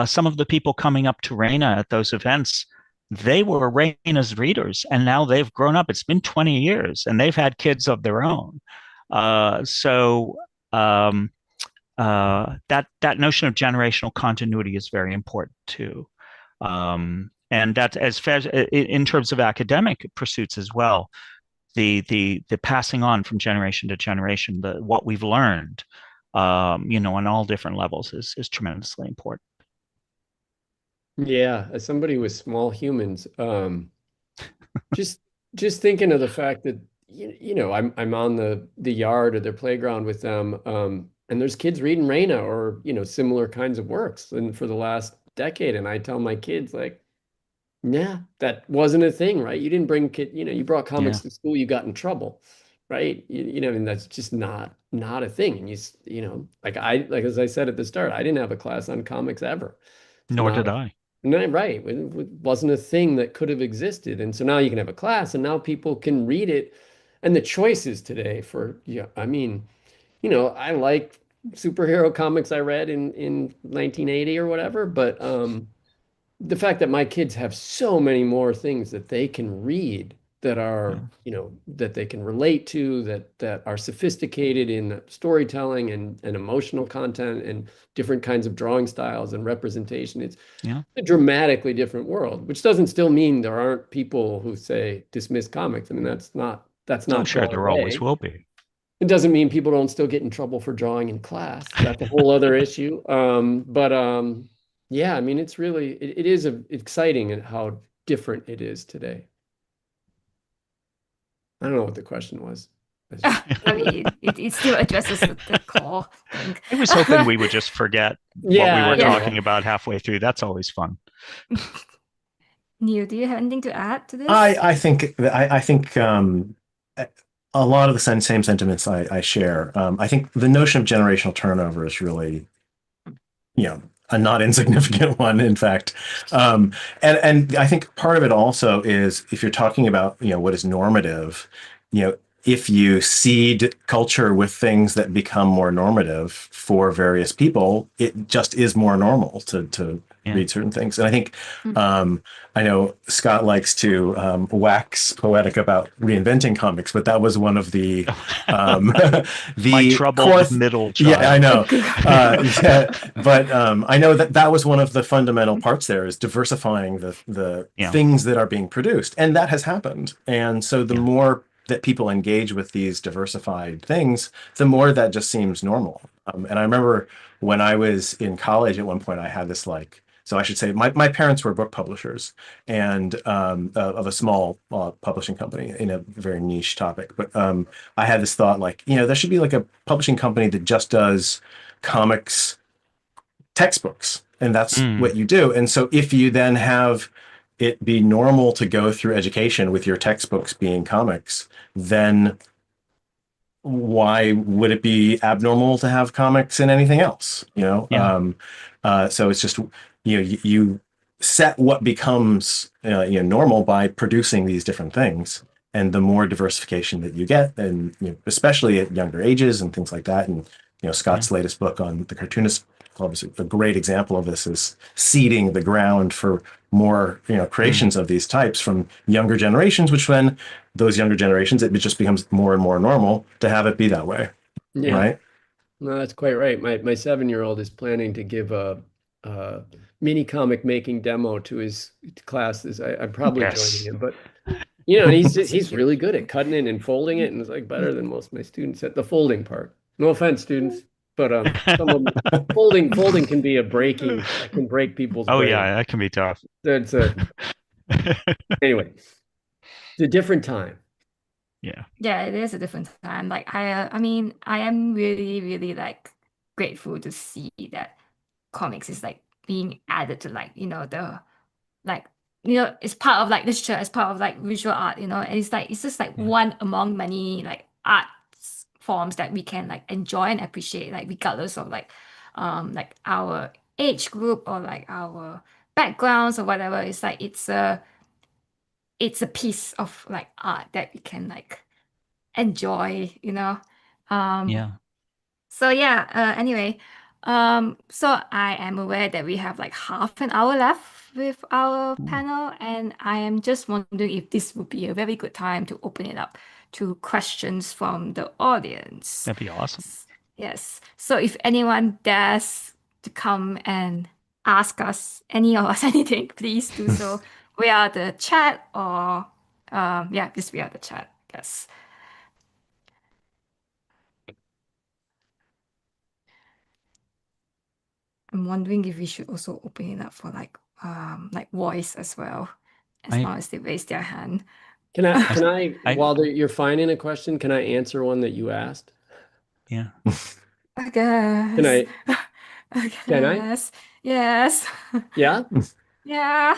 S7: Some of the people coming up to Raina at those events, they were Raina's readers, and now they've grown up. It's been 20 years, and they've had kids of their own. That notion of generational continuity is very important too. And that, as far as in terms of academic pursuits as well, the passing on from generation to generation, what we've learned, on all different levels is tremendously important.
S6: Yeah, as somebody with small humans, just just thinking of the fact that I'm on the yard or their playground with them, and there's kids reading Reina or similar kinds of works, and for the last decade, and I tell my kids like, yeah, that wasn't a thing, right? You didn't bring you brought comics
S7: Yeah.
S6: to school, you got in trouble, right? And that's just not a thing. And like as I said at the start, I didn't have a class on comics ever. It's
S7: Nor
S6: not
S7: did
S6: a
S7: I.
S6: no, right. It wasn't a thing that could have existed. And so now you can have a class and now people can read it. And the choices today for, yeah, I mean, I like superhero comics I read in 1980 or whatever, but the fact that my kids have so many more things that they can read that are,
S7: Yeah.
S6: that they can relate to, that are sophisticated in storytelling and emotional content and different kinds of drawing styles and representation. It's
S7: Yeah.
S6: a dramatically different world, which doesn't still mean there aren't people who say dismiss comics. I mean, that's
S7: Oh,
S6: not
S7: sure,
S6: gone
S7: there always
S6: away.
S7: will be.
S6: It doesn't mean people don't still get in trouble for drawing in class. That's a whole other issue. But yeah, I mean, it is exciting and how different it is today. I don't know what the question was.
S5: I mean, it still addresses the core thing.
S7: I was hoping we would just forget what we
S6: Yeah,
S7: were
S6: I know.
S7: talking about halfway through. That's always fun.
S5: Neil, do you have anything to add to this?
S8: I think a lot of the same sentiments I share. I think the notion of generational turnover is really, a not insignificant one, in fact. And I think part of it also is if you're talking about, what is normative, if you seed culture with things that become more normative for various people, it just is more normal to
S7: Yeah.
S8: read certain things. And I think I know Scott likes to wax poetic about reinventing comics, but that was one of the
S7: My
S8: the
S7: troubled
S8: core
S7: middle
S8: yeah, I
S7: child.
S8: know. Yeah, but I know that was one of the fundamental parts there is diversifying the
S7: Yeah.
S8: things that are being produced, and that has happened. And so the
S7: Yeah.
S8: more that people engage with these diversified things, the more that just seems normal. And I remember when I was in college at one point, I had this so I should say my parents were book publishers and of a small publishing company in a very niche topic. But I had this thought there should be like a publishing company that just does comics textbooks, and that's
S7: Mm.
S8: what you do. And so if you then have it be normal to go through education with your textbooks being comics, then why would it be abnormal to have comics in anything else?
S7: Yeah.
S8: So it's just you set what becomes normal by producing these different things, and the more diversification that you get, and especially at younger ages and things like that, and Scott's latest book on the Cartoonist Club is a great example of this, is seeding the ground for more creations of these types from younger generations, which then those younger generations, it just becomes more and more normal to have it be that way.
S6: Yeah.
S8: Right.
S6: No, that's quite right. My 7-year-old is planning to give a mini comic making demo to his classes. I'm probably
S7: Yes.
S6: joining him, but and he's really good at cutting it and folding it, and it's like better than most of my students at the folding part. No offense, students, but some of them, folding can be that can break people's
S7: Oh
S6: brain.
S7: yeah, that can be tough.
S6: That's anyway, it's a different time.
S7: Yeah.
S5: Yeah, it is a different time. Like I mean, I am really, really like grateful to see that comics is like being added to the like it's part of like literature, it's part of like visual art, and it's just like one among many like arts forms that we can like enjoy and appreciate, like regardless of like our age group or like our backgrounds or whatever. It's like it's a piece of like art that we can like enjoy. Um,
S7: Yeah.
S5: so yeah, anyway, so I am aware that we have like half an hour left with our panel, and I am just wondering if this would be a very good time to open it up to questions from the audience.
S7: That'd be awesome.
S5: Yes. So if anyone dares to come and ask us, any of us, anything, please do so via the chat or just via the chat. Yes. I'm wondering if we should also open it up for like like voice as well, as
S7: I-
S5: long as they raise their hand.
S6: Can I,
S7: I-
S6: while you're finding a question, can I answer one that you asked?
S7: Yeah.
S5: I guess.
S6: Can I?
S5: I
S6: Can I?
S5: guess. Yes.
S6: Yeah.
S5: Yeah.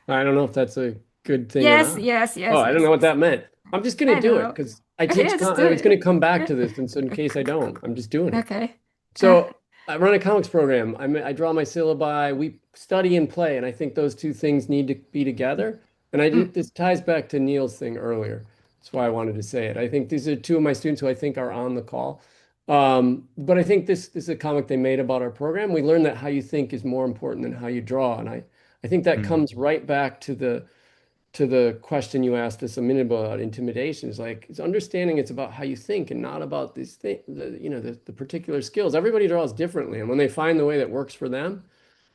S6: I don't know if that's a good thing or
S5: Yes,
S6: not.
S5: yes, yes,
S6: Oh, I don't
S5: yes,
S6: know what
S5: yes.
S6: that meant. I'm just gonna
S5: I
S6: do it
S5: know.
S6: because I
S5: Okay,
S6: teach.
S5: let's do
S6: I was gonna
S5: it.
S6: come back to this, and so in case I don't, I'm just doing it.
S5: Okay.
S6: So I run a comics program. I draw my syllabi. We study and play, and I think those two things need to be together. And this ties back to Neil's thing earlier. That's why I wanted to say it. I think these are two of my students who I think are on the call. But I think this is a comic they made about our program. We learned that how you think is more important than how you draw, and I think that comes right back to the question you asked us a minute ago about intimidation. Is like it's understanding it's about how you think and not about these things, the particular skills. Everybody draws differently, and when they find the way that works for them.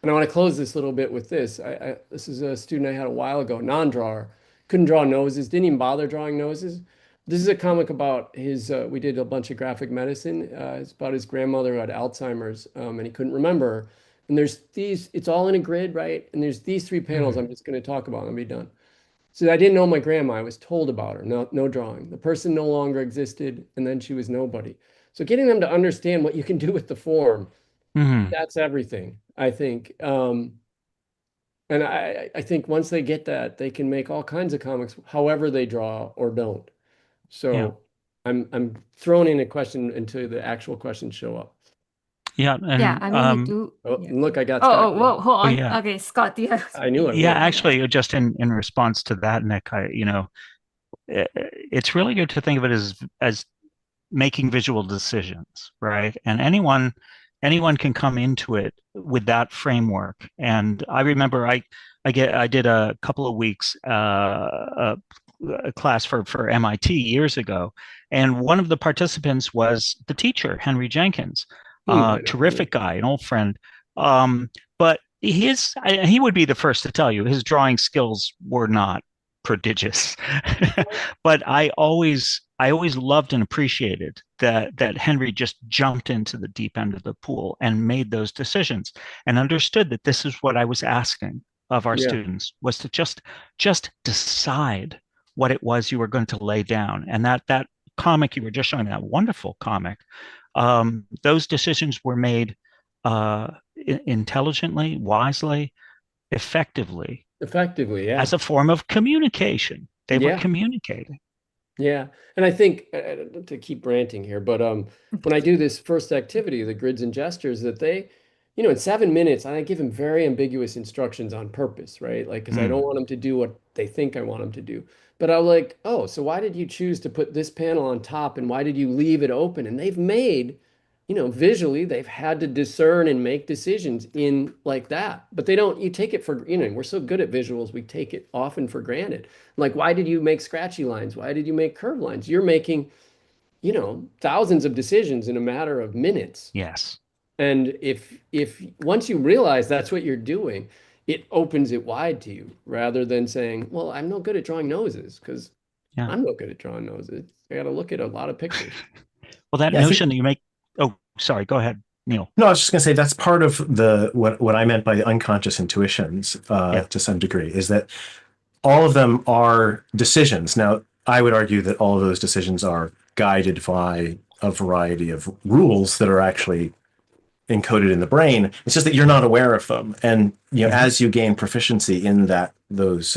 S6: And I want to close this little bit with this. This is a student I had a while ago, non-drawer, couldn't draw noses, didn't even bother drawing noses. This is a comic about his. We did a bunch of graphic medicine. It's about his grandmother who had Alzheimer's, and he couldn't remember her. And there's these. It's all in a grid, right? And there's these three panels I'm just going to talk about, and I'll be done. So I didn't know my grandma. I was told about her. No drawing. The person no longer existed, and then she was nobody. So getting them to understand what you can do with the form, that's everything, I think. And I think once they get that, they can make all kinds of comics, however they draw or don't. So
S7: Yeah.
S6: I'm throwing in a question until the actual questions show up.
S7: Yeah. And,
S5: Yeah, I mean, we do.
S6: Oh,
S5: Yeah.
S6: look, I got
S5: Oh,
S6: Scott.
S5: whoa, hold on.
S7: yeah.
S5: Okay, Scott, do you have?
S6: I knew it.
S7: Yeah,
S6: would.
S7: actually, just in response to that, Nick, it's really good to think of it as making visual decisions, right? And anyone can come into it with that framework. And I remember I did a couple of weeks a class for MIT years ago, and one of the participants was the teacher, Henry Jenkins, terrific guy, an old friend. But he would be the first to tell you his drawing skills were not prodigious. But I always loved and appreciated that Henry just jumped into the deep end of the pool and made those decisions and understood that this is what I was asking of our students, was to just decide what it was you were going to lay down. And that comic you were just showing, that wonderful comic, those decisions were made intelligently, wisely, effectively,
S6: yeah,
S7: as a form of communication. They were communicating.
S6: Yeah. And I think to keep ranting here, but when I do this first activity, the grids and gestures, that they, in 7 minutes, I give them very ambiguous instructions on purpose, right? Like, because I don't want them to do what they think I want them to do. But I'm like, oh, so why did you choose to put this panel on top, and why did you leave it open? And they've made, visually, they've had to discern and make decisions in like that. But you take it for, we're so good at visuals, we take it often for granted. Like, why did you make scratchy lines? Why did you make curved lines? You're making, thousands of decisions in a matter of minutes.
S7: Yes.
S6: And if once you realize that's what you're doing, it opens it wide to you, rather than saying, well, I'm no good at drawing noses, because I'm no good at drawing noses. I got to look at a lot of pictures.
S7: Well, that notion that you make. Oh, sorry. Go ahead, Neil.
S8: No, I was just going to say that's part of what I meant by the unconscious intuitions to some degree, is that all of them are decisions. Now, I would argue that all of those decisions are guided by a variety of rules that are actually encoded in the brain. It's just that you're not aware of them. And as you gain proficiency in those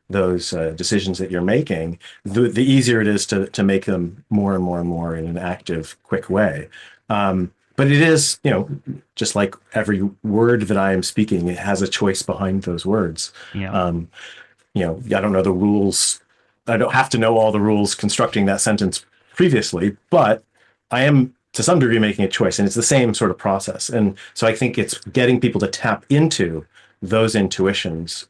S8: decisions that you're making, the easier it is to make them more and more and more in an active, quick way. But it is, just like every word that I am speaking, it has a choice behind those words.
S7: Yeah.
S8: I don't know the rules. I don't have to know all the rules constructing that sentence previously, but I am to some degree making a choice, and it's the same sort of process. And so I think it's getting people to tap into those intuitions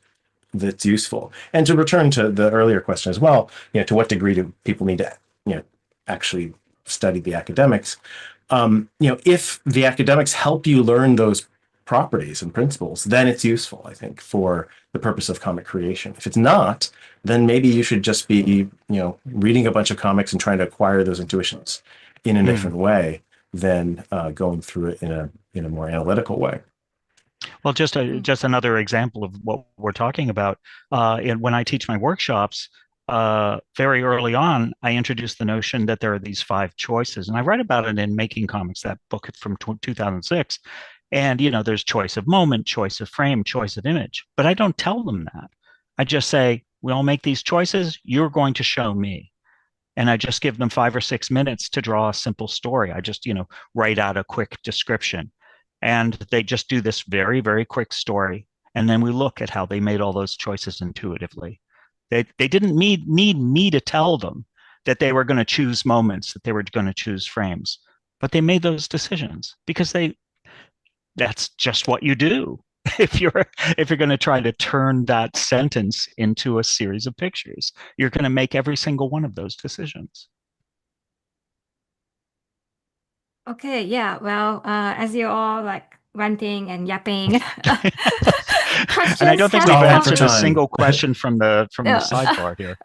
S8: that's useful. And to return to the earlier question as well, to what degree do people need to, actually study the academics? If the academics help you learn those properties and principles, then it's useful, I think, for the purpose of comic creation. If it's not, then maybe you should just be, reading a bunch of comics and trying to acquire those intuitions in a different way than going through it in a more analytical way.
S7: Well, just another example of what we're talking about. When I teach my workshops, very early on, I introduced the notion that there are these 5 choices, and I write about it in Making Comics, that book from 2006. And there's choice of moment, choice of frame, choice of image, but I don't tell them that. I just say, we all make these choices. You're going to show me. And I just give them 5 or 6 minutes to draw a simple story. I just, write out a quick description. And they just do this very, very quick story. And then we look at how they made all those choices intuitively. They didn't need me to tell them that they were going to choose moments, that they were going to choose frames, but they made those decisions because that's just what you do. If you're going to try to turn that sentence into a series of pictures, you're going to make every single one of those decisions.
S5: Okay, yeah. Well, as you're all like ranting and yapping,
S7: And I don't think
S5: questions
S7: we've
S5: have
S7: answered
S5: come.
S7: a single question from the
S5: Yeah.
S7: sidebar here.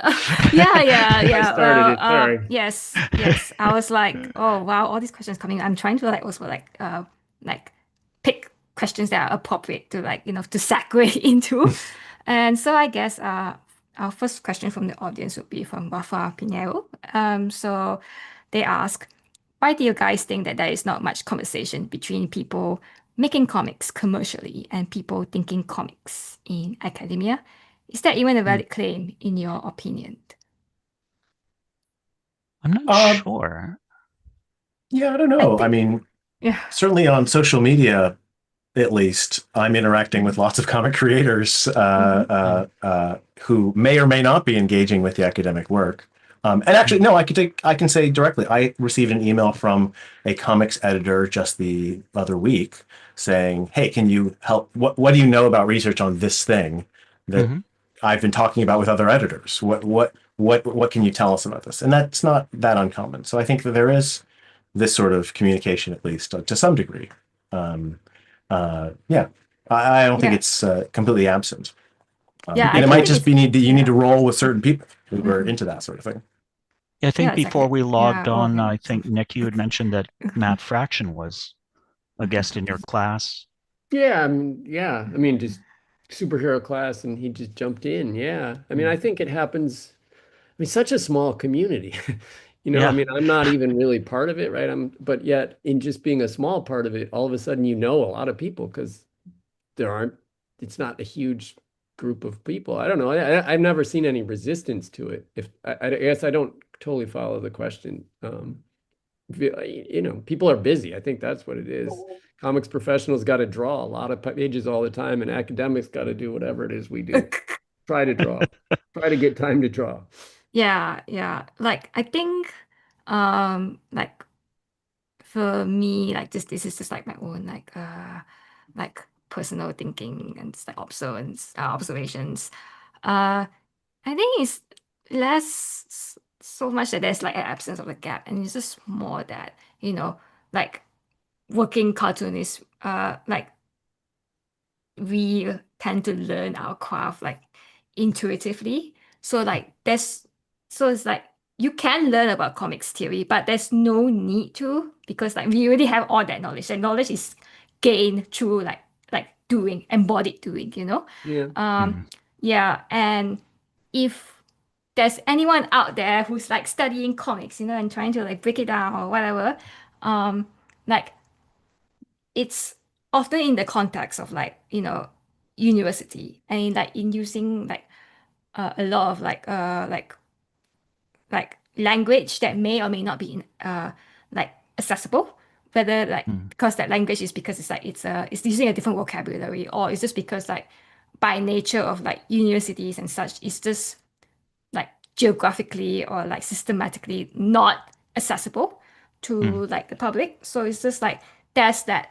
S5: Yeah.
S6: started it,
S5: Well,
S6: sorry.
S5: yes. I was like, oh wow, all these questions coming. I'm trying to like pick questions that are appropriate to to segue into. And so I guess our first question from the audience would be from Rafa Pinheiro. So they ask, why do you guys think that there is not much conversation between people making comics commercially and people thinking comics in academia? Is that even a valid claim in your opinion?
S7: I'm not sure.
S8: Yeah, I don't know. I mean,
S5: Yeah.
S8: certainly on social media, at least, I'm interacting with lots of comic creators who may or may not be engaging with the academic work. And actually, no, I can say directly. I received an email from a comics editor just the other week saying, "Hey, can you help? What do you know about research on this thing that I've been talking about with other editors? What can you tell us about this?" And that's not that uncommon. So I think that there is this sort of communication, at least to some degree. Yeah, I don't think it's completely absent. And it might just be you need to roll with certain people who are into that sort of thing.
S7: I think
S5: Yeah,
S7: before
S5: exactly.
S7: we logged
S5: Yeah,
S7: on,
S5: okay.
S7: I think, Nick, you had mentioned that Matt Fraction was a guest in your class.
S6: Yeah, I mean, just superhero class, and he just jumped in. Yeah, I mean, I think it happens. I mean, such a small community. I
S7: Yeah.
S6: mean, I'm not even really part of it, right? But yet, in just being a small part of it, all of a sudden, a lot of people because it's not a huge group of people. I don't know. I've never seen any resistance to it. I guess I don't totally follow the question. People are busy. I think that's what it is. Comics professionals got to draw a lot of pages all the time, and academics got to do whatever it is we do. Try to draw. Try to get time to draw.
S5: Yeah. Like I think like for me, like this is just like my own like personal thinking and just like observations. I think it's less so much that there's like an absence of a gap, and it's just more that, like working cartoonists, like we tend to learn our craft like intuitively. So it's like you can learn about comics theory, but there's no need to, because like we already have all that knowledge. That knowledge is gained through like doing, embodied doing,
S6: Yeah.
S5: Yeah, and if there's anyone out there who's like studying comics, and trying to like break it down or whatever, like it's often in the context of like, university, and like in using like a lot of like language that may or may not be like accessible, whether like because that language is because it's using a different vocabulary, or it's just because like by nature of like universities and such, it's just like geographically or like systematically not accessible to like the public. So it's just like there's that,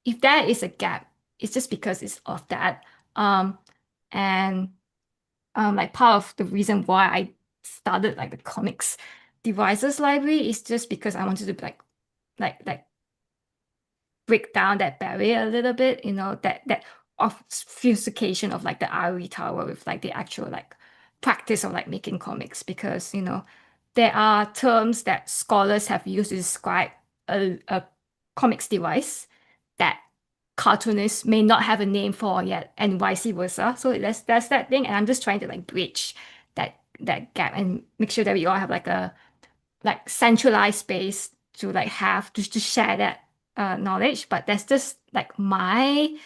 S5: if there is a gap, it's just because it's of that. And like part of the reason why I started like the comics devices library is just because I wanted to like break down that barrier a little bit, that obfuscation of like the ivory tower with like the actual like practice of like making comics, because there are terms that scholars have used to describe a comics device that cartoonists may not have a name for yet, and vice versa. So that's that thing, and I'm just trying to like bridge that gap and make sure that we all have like a like centralized space to like have to share that knowledge. But that's just like my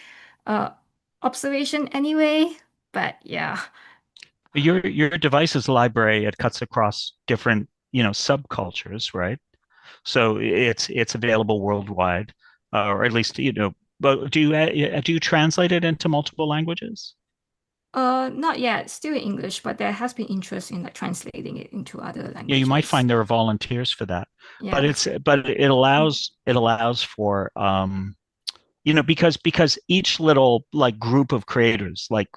S5: observation anyway. But yeah.
S7: Your device's library, it cuts across different, subcultures, right? So it's available worldwide, or at least, but do you translate it into multiple languages?
S5: Not yet, still in English, but there has been interest in like translating it into other languages.
S7: Yeah, you might find there are volunteers for that.
S5: Yeah.
S7: But it allows for because each little like group of creators, like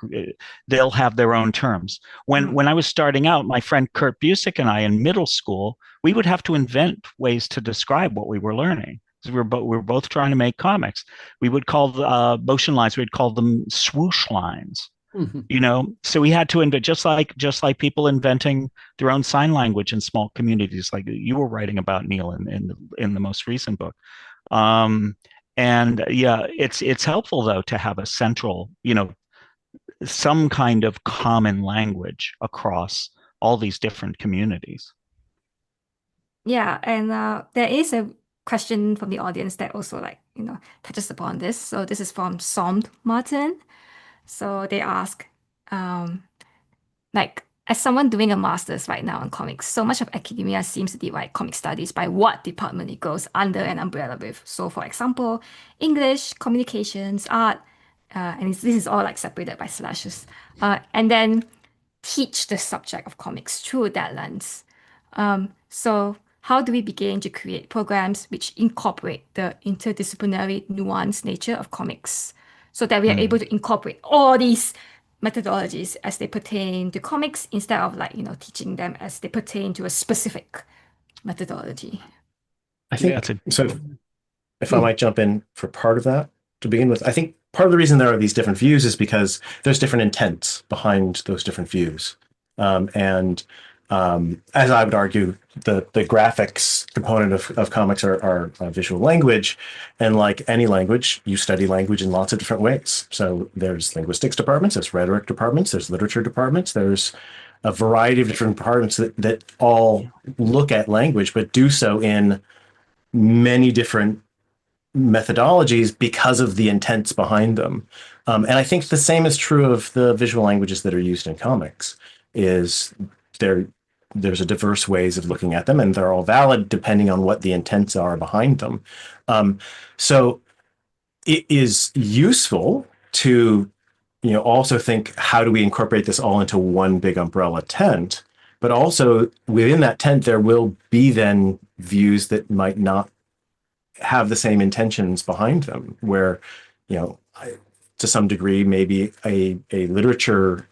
S7: they'll have their own terms. When I was starting out, my friend Kurt Busick and I in middle school, we would have to invent ways to describe what we were learning. We were both trying to make comics. We would call the motion lines, we'd call them swoosh lines. So we had to invent, just like people inventing their own sign language in small communities, like you were writing about, Neil, in the most recent book. And yeah, it's helpful though to have a central, some kind of common language across all these different communities.
S5: Yeah, and there is a question from the audience that also like, touches upon this. So this is from Somt Martin. So they ask, like, as someone doing a master's right now in comics, so much of academia seems to divide comic studies by what department it goes under an umbrella with. So, for example, English, communications, art, and this is all like separated by slashes, and then teach the subject of comics through that lens. So, how do we begin to create programs which incorporate the interdisciplinary, nuanced nature of comics so that we are able to incorporate all these methodologies as they pertain to comics instead of like, teaching them as they pertain to a specific methodology?
S8: I think so. If I might jump in for part of that to begin with, I think part of the reason there are these different views is because there's different intents behind those different views. As I would argue, the graphics component of comics are visual language. And like any language, you study language in lots of different ways. So there's linguistics departments, there's rhetoric departments, there's literature departments, there's a variety of different departments that all look at language, but do so in many different methodologies because of the intents behind them. And I think the same is true of the visual languages that are used in comics. There's a diverse ways of looking at them, and they're all valid depending on what the intents are behind them. So it is useful to, also think, how do we incorporate this all into one big umbrella tent? But also within that tent, there will be then views that might not have the same intentions behind them, where, to some degree, maybe a literature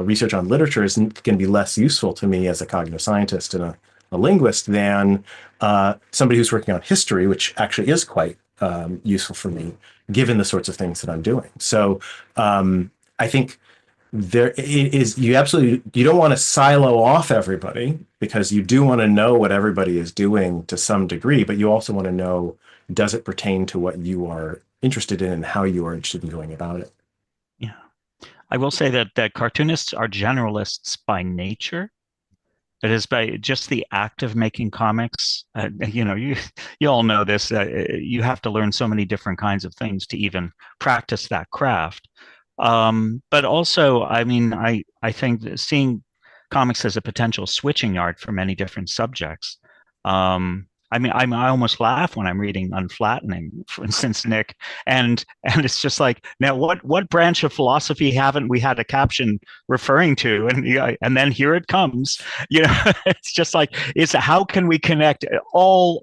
S8: research on literature isn't going to be less useful to me as a cognitive scientist and a linguist than somebody who's working on history, which actually is quite useful for me, given the sorts of things that I'm doing. So I think you don't want to silo off everybody, because you do want to know what everybody is doing to some degree, but you also want to know, does it pertain to what you are interested in and how you are interested in going about it?
S7: Yeah. I will say that cartoonists are generalists by nature. That is, by just the act of making comics. You all know this. You have to learn so many different kinds of things to even practice that craft. But also, I mean, I think that seeing comics as a potential switching yard for many different subjects. I almost laugh when I'm reading Unflattening, for instance, Nick, and it's just like, now what branch of philosophy haven't we had a caption referring to? And then here it comes. It's just like, how can we connect? All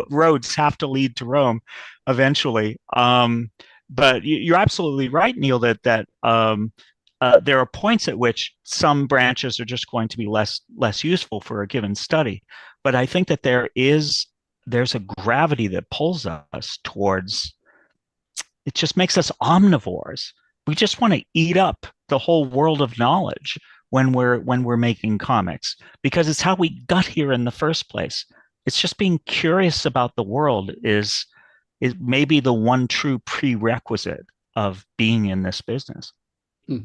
S7: roads have to lead to Rome eventually. But you're absolutely right, Neil, that there are points at which some branches are just going to be less useful for a given study. But I think that there's a gravity that pulls us towards, it just makes us omnivores. We just want to eat up the whole world of knowledge when we're making comics, because it's how we got here in the first place. It's just being curious about the world is is maybe the one true prerequisite of being in this business.
S6: I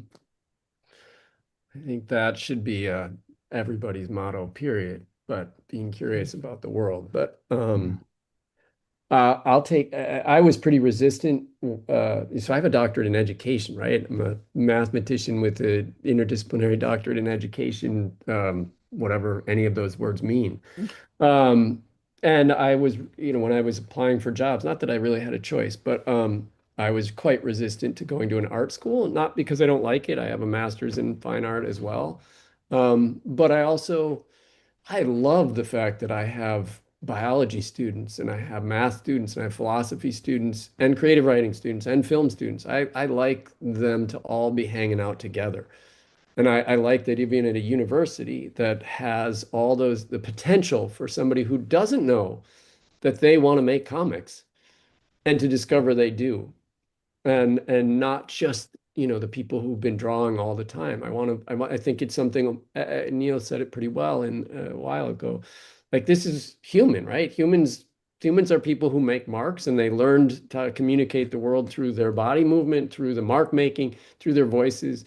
S6: think that should be everybody's motto, period. But being curious about the world. But I was pretty resistant. So I have a doctorate in education, right? I'm a mathematician with an interdisciplinary doctorate in education, whatever any of those words mean. And I was, when I was applying for jobs, not that I really had a choice, but I was quite resistant to going to an art school, not because I don't like it. I have a master's in fine art as well. But I love the fact that I have biology students and I have math students and I have philosophy students and creative writing students and film students. I like them to all be hanging out together. And I like that even at a university that has all the potential for somebody who doesn't know that they want to make comics and to discover they do. And not just, the people who've been drawing all the time. I think it's something, Neil said it pretty well a while ago. Like, this is human, right? Humans are people who make marks, and they learned to communicate the world through their body movement, through the mark making, through their voices.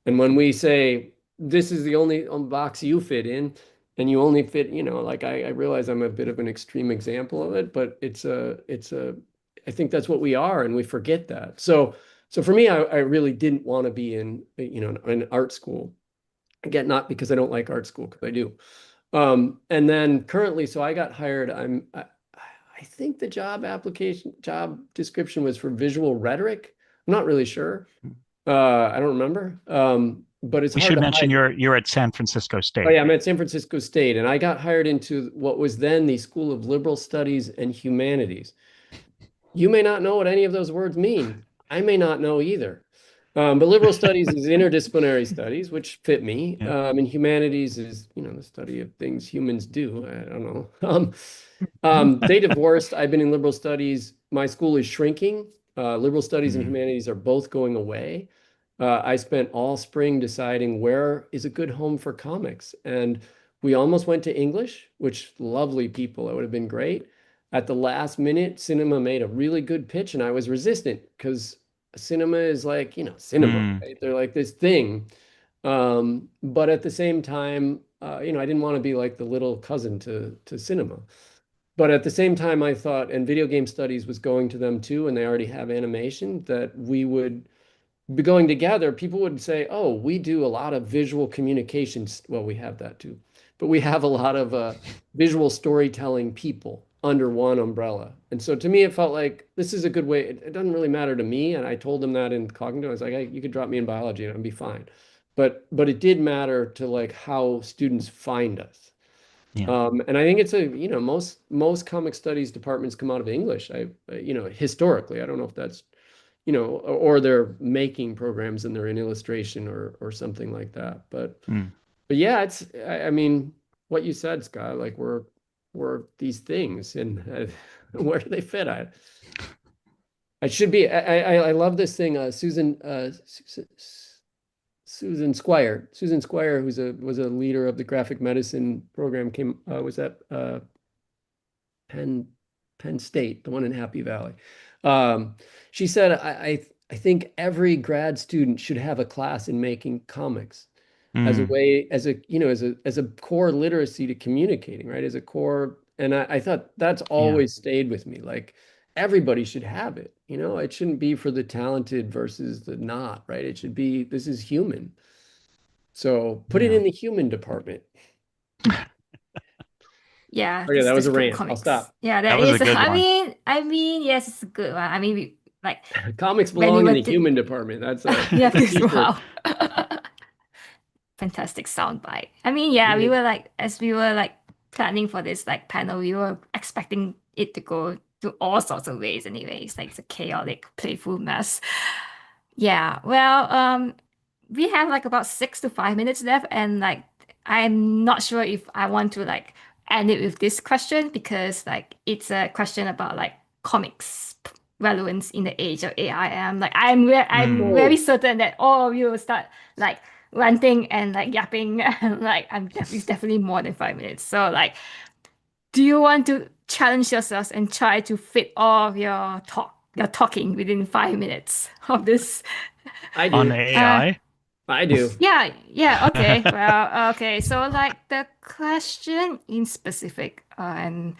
S6: And when we say, this is the only box you fit in, and you only fit, like I realize I'm a bit of an extreme example of it, but I think that's what we are, and we forget that. So for me, I really didn't want to be in, an art school. Again, not because I don't like art school, because I do. And then currently, so I got hired. I think the job description was for visual rhetoric. I'm not really sure. I don't remember. But it's
S7: We
S6: hard
S7: should
S6: to
S7: mention
S6: hide.
S7: you're at San Francisco State.
S6: Oh yeah, I'm at San Francisco State, and I got hired into what was then the School of Liberal Studies and Humanities. You may not know what any of those words mean. I may not know either. But liberal studies is interdisciplinary studies, which fit me.
S7: Yeah.
S6: And humanities is, the study of things humans do. I don't know. They divorced. I've been in liberal studies. My school is shrinking. Liberal studies and humanities are both going away. I spent all spring deciding where is a good home for comics. And we almost went to English, which lovely people. It would have been great. At the last minute, cinema made a really good pitch, and I was resistant because cinema is like, cinema, right? They're like this thing. But at the same time, I didn't want to be like the little cousin to cinema. But at the same time, I thought, and video game studies was going to them too, and they already have animation, that we would be going together. People would say, oh, we do a lot of visual communications. Well, we have that too, but we have a lot of visual storytelling people under one umbrella. And so to me, it felt like this is a good way. It doesn't really matter to me. And I told them that in cognitive. I was like, hey, you could drop me in biology and I'd be fine. But it did matter to like how students find us.
S7: Yeah.
S6: And I think it's most comic studies departments come out of English. Historically, I don't know if that's, or they're making programs and they're in illustration or something like that. But yeah, I mean, what you said, Scott, like we're these things, and where do they fit? I should be. I love this thing. Susan Squire, was a leader of the graphic medicine program, was at Penn State, the one in Happy Valley. She said, I think every grad student should have a class in making comics. As a way, as a core literacy to communicating, right? As a core, and I thought that's always stayed with me. Like, everybody should have it. It shouldn't be for the talented versus the not, right? It should be, this is human. So put it in the human department.
S5: Yeah.
S6: Okay, that was a rant.
S5: Comics.
S6: I'll stop.
S5: Yeah,
S7: That was a good one.
S5: I mean, yes, it's a good one. I mean,
S6: Comics belong in the human department. That's
S5: yeah, wow. Fantastic soundbite. I mean, yeah, we were as we were planning for this panel, we were expecting it to go to all sorts of ways anyways. It's a chaotic, playful mess. Yeah, well, we have about 6 to 5 minutes left, and I'm not sure if I want to end it with this question, because it's a question about comics relevance in the age of AI. I'm very certain that all of you will start ranting and yapping. It's definitely more than 5 minutes. So do you want to challenge yourselves and try to fit all of your talking within 5 minutes of this.
S6: I
S7: On
S6: do.
S7: AI.
S6: I do.
S5: Yeah, okay. Well, okay. So like the question in specific, and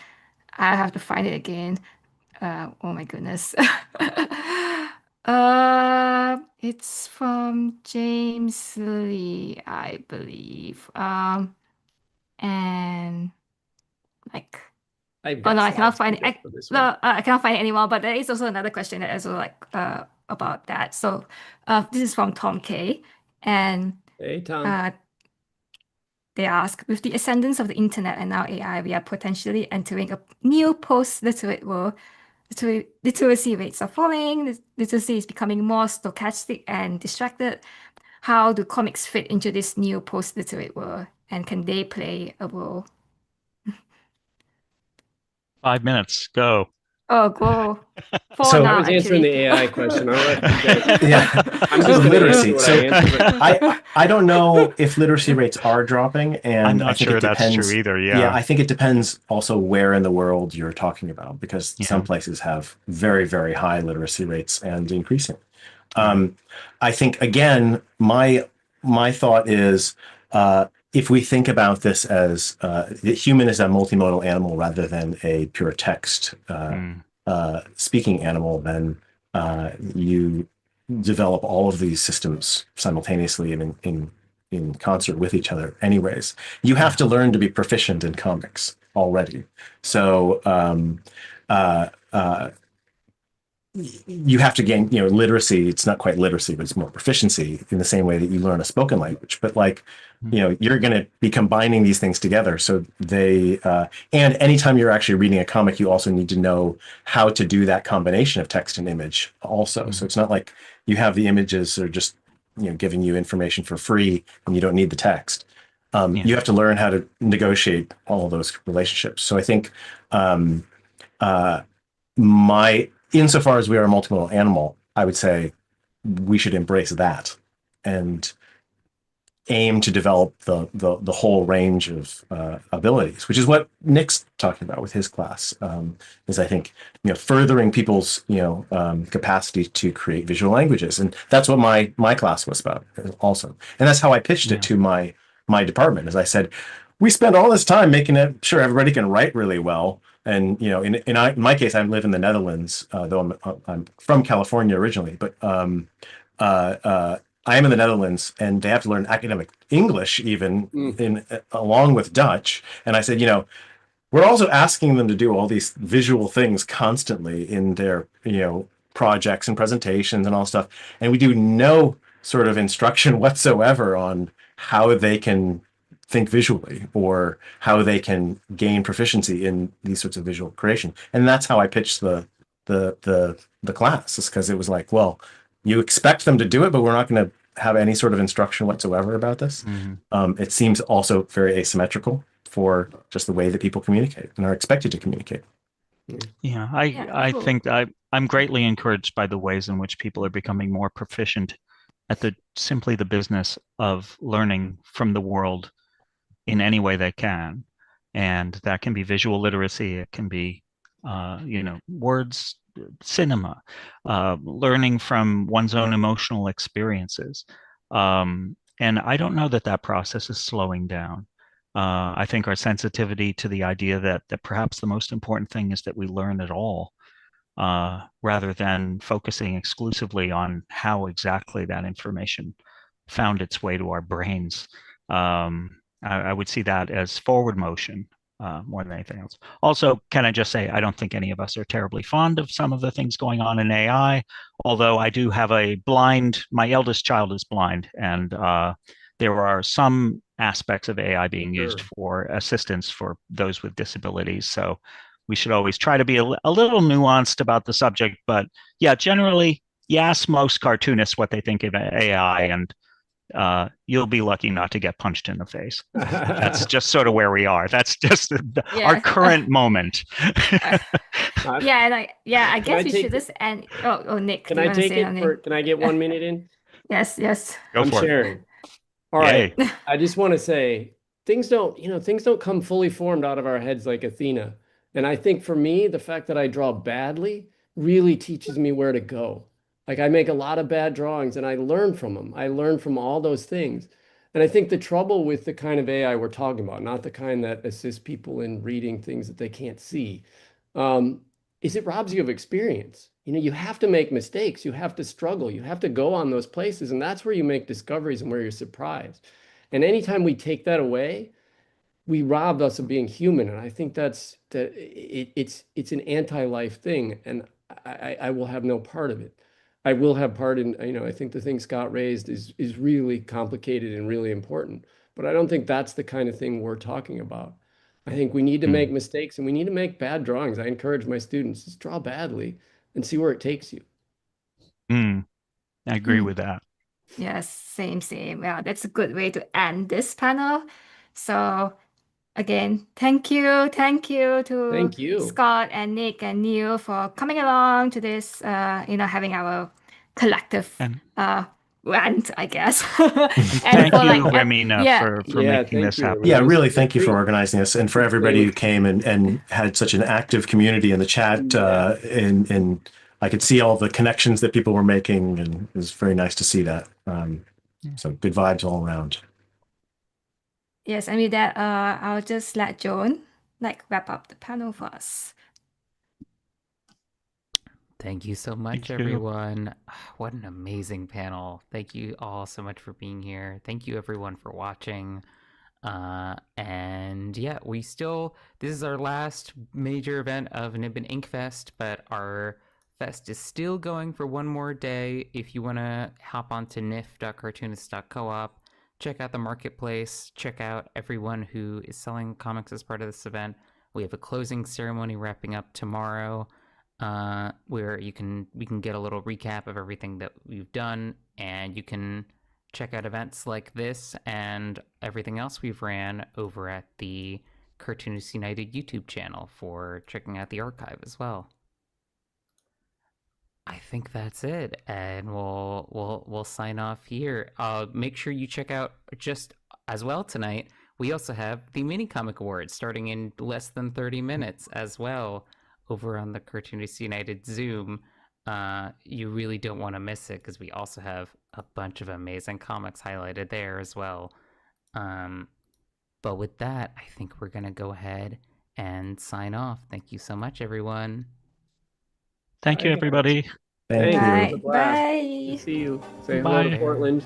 S5: I have to find it again. Oh my goodness. It's from James Lee, I believe. And like,
S6: I've
S5: oh
S6: got
S5: no, I cannot
S6: slides
S5: find it.
S6: just for this one.
S5: I cannot find it anymore. But there is also another question that also like about that. So, this is from Tom K, and
S6: Hey, Tom.
S5: they ask, with the ascendance of the internet and now AI, we are potentially entering a new post-literate world. Literacy rates are falling. Literacy is becoming more stochastic and distracted. How do comics fit into this new post-literate world, and can they play a role?
S7: 5 minutes. Go.
S5: Oh, go. Four
S8: So-
S5: now,
S6: I was answering
S5: actually.
S6: the AI question. I'll let you guys.
S8: Yeah.
S6: I'm just going to
S8: Literacy.
S6: answer what
S8: So-
S6: I answered. But
S8: I don't know if literacy rates are dropping, and
S7: I'm
S8: I
S7: not
S8: think
S7: sure
S8: it
S7: that's
S8: depends.
S7: true either.
S8: Yeah,
S7: Yeah.
S8: I think it depends also where in the world you're talking about, because some
S7: Yeah.
S8: places have very, very high literacy rates and increasing.
S7: Yeah.
S8: I think again, my thought is, if we think about this as the human is a multimodal animal rather than a pure text speaking animal, then you develop all of these systems simultaneously and in concert with each other. Anyways, you have to learn to be proficient in comics already. So you have to gain, literacy. It's not quite literacy, but it's more proficiency in the same way that you learn a spoken language. But like, you're going to be combining these things together. So they, and anytime you're actually reading a comic, you also need to know how to do that combination of text and image also. So it's not like you have the images that are just, giving you information for free and you don't need the text. You have to learn how to negotiate all of those relationships. So I think, insofar as we are a multimodal animal, I would say we should embrace that and aim to develop the whole range of abilities, which is what Nick's talking about with his class. Is I think furthering people's capacity to create visual languages, and that's what my class was about also, and that's how I pitched it to my department. As I said, we spend all this time making sure everybody can write really well. And in my case, I live in the Netherlands, though I'm from California originally. But I am in the Netherlands, and they have to learn academic English even along with Dutch. And I said, we're also asking them to do all these visual things constantly in their projects and presentations and all stuff, and we do no sort of instruction whatsoever on how they can think visually or how they can gain proficiency in these sorts of visual creation. And that's how I pitched the class, is because it was like, well, you expect them to do it, but we're not going to have any sort of instruction whatsoever about this. It seems also very asymmetrical for just the way that people communicate and are expected to communicate.
S7: Yeah, I
S5: cool.
S7: think I'm greatly encouraged by the ways in which people are becoming more proficient at simply the business of learning from the world in any way they can. And that can be visual literacy. It can be, words, cinema, learning from one's own emotional experiences. And I don't know that process is slowing down. I think our sensitivity to the idea that perhaps the most important thing is that we learn it all, rather than focusing exclusively on how exactly that information found its way to our brains. I would see that as forward motion more than anything else. Also, can I just say, I don't think any of us are terribly fond of some of the things going on in AI, although I do have my eldest child is blind, and there are some aspects of AI being used for assistance for those with disabilities. So we should always try to be a little nuanced about the subject. But yeah, generally, you ask most cartoonists what they think of AI, and you'll be lucky not to get punched in the face. That's just sort of where we are. That's just our current moment.
S5: I guess we should just end. Oh, Nick,
S6: can I take it? Can I get 1 minute in?
S5: Yes.
S7: Go
S6: I'm
S7: for
S6: sharing.
S7: it.
S6: All right. I just want to say things don't come fully formed out of our heads like Athena. And I think for me, the fact that I draw badly really teaches me where to go. Like I make a lot of bad drawings and I learn from them. I learn from all those things. And I think the trouble with the kind of AI we're talking about, not the kind that assists people in reading things that they can't see, is it robs you of experience. You know, you have to make mistakes. You have to struggle. You have to go on those places. And that's where you make discoveries and where you're surprised. And anytime we take that away, we robbed us of being human. And I think it's an anti-life thing. And I will have no part of it. I will have part in, you know, I think the thing Scott raised is really complicated and really important. But I don't think that's the kind of thing we're talking about. I think we need to make mistakes and we need to make bad drawings. I encourage my students, just draw badly and see where it takes you.
S7: I agree with that.
S5: Yes, same. Well, that's a good way to end this panel. So again, thank you to
S6: Thank you.
S5: Scott and Nick and Neil for coming along to this, having our collective
S7: And
S5: rant, I guess.
S7: thank you, Reimena, for making this happen.
S8: Yeah, really, thank you for organizing this and for everybody who came and had such an active community in the chat. And I could see all the connections that people were making, and it was very nice to see that. So good vibes all around.
S5: Yes, and with that, I'll just let Joan wrap up the panel for us.
S4: Thank you so much, everyone. What an amazing panel. Thank you all so much for being here. Thank you, everyone, for watching. And yeah, this is our last major event of Nibbin Ink Fest, but our fest is still going for one more day. If you want to hop onto nif.cartoonist.coop, check out the marketplace, check out everyone who is selling comics as part of this event. We have a closing ceremony wrapping up tomorrow, where we can get a little recap of everything that we've done, and you can check out events like this and everything else we've ran over at the Cartoonists United YouTube channel for checking out the archive as well. I think that's it, and we'll sign off here. Make sure you check out just as well tonight. We also have the Mini Comic Awards starting in less than 30 minutes as well over on the Cartoonists United Zoom. You really don't want to miss it because we also have a bunch of amazing comics highlighted there as well. But with that, I think we're gonna go ahead and sign off. Thank you so much, everyone.
S7: Thank you, everybody.
S6: Thank you.
S5: Bye.
S6: It was a blast.
S5: Bye.
S6: Good to see you. Say hello to Portland.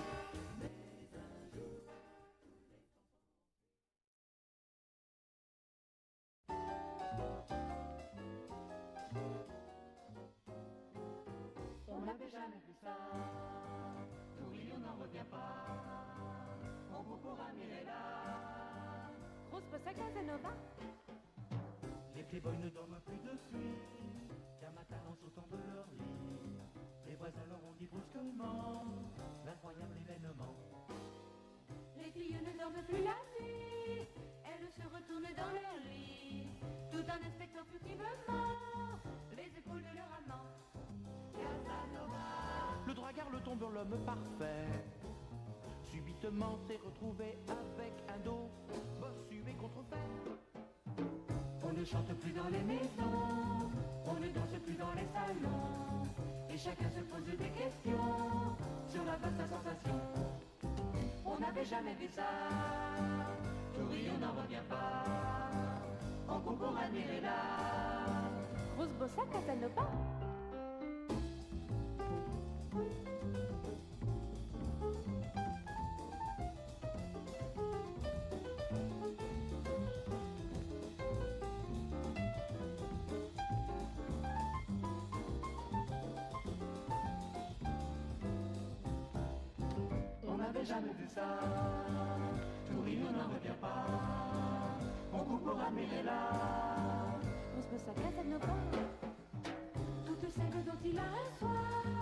S2: On n'avait jamais vu ça. Toury, on n'en revient pas. On court pour admirer là. Grosse poste à Casanova. Les playboys ne dorment plus depuis qu'un matin en sautant de leur lit, les voisins leur ont dit brusquement l'incroyable événement. Les filles ne dorment plus la nuit, elles se retournent dans leur lit, tout en inspectant furtivement les épaules de leur amant. Casanova.
S3: Le dragueur, le tombeur, l'homme parfait, subitement s'est retrouvé avec un dos bossu et contrefait.
S2: On ne chante plus dans les maisons, on ne danse plus dans les salons, et chacun se pose des questions sur la vaste sensation. On n'avait jamais vu ça, Toury, on n'en revient pas, on court pour admirer là.
S9: Grosse bosse à Casanova.
S2: On n'avait jamais vu ça, Toury, on n'en revient pas, on court pour admirer là.
S9: Grosse bosse à Casanova.
S2: Toutes celles dont il a un soir.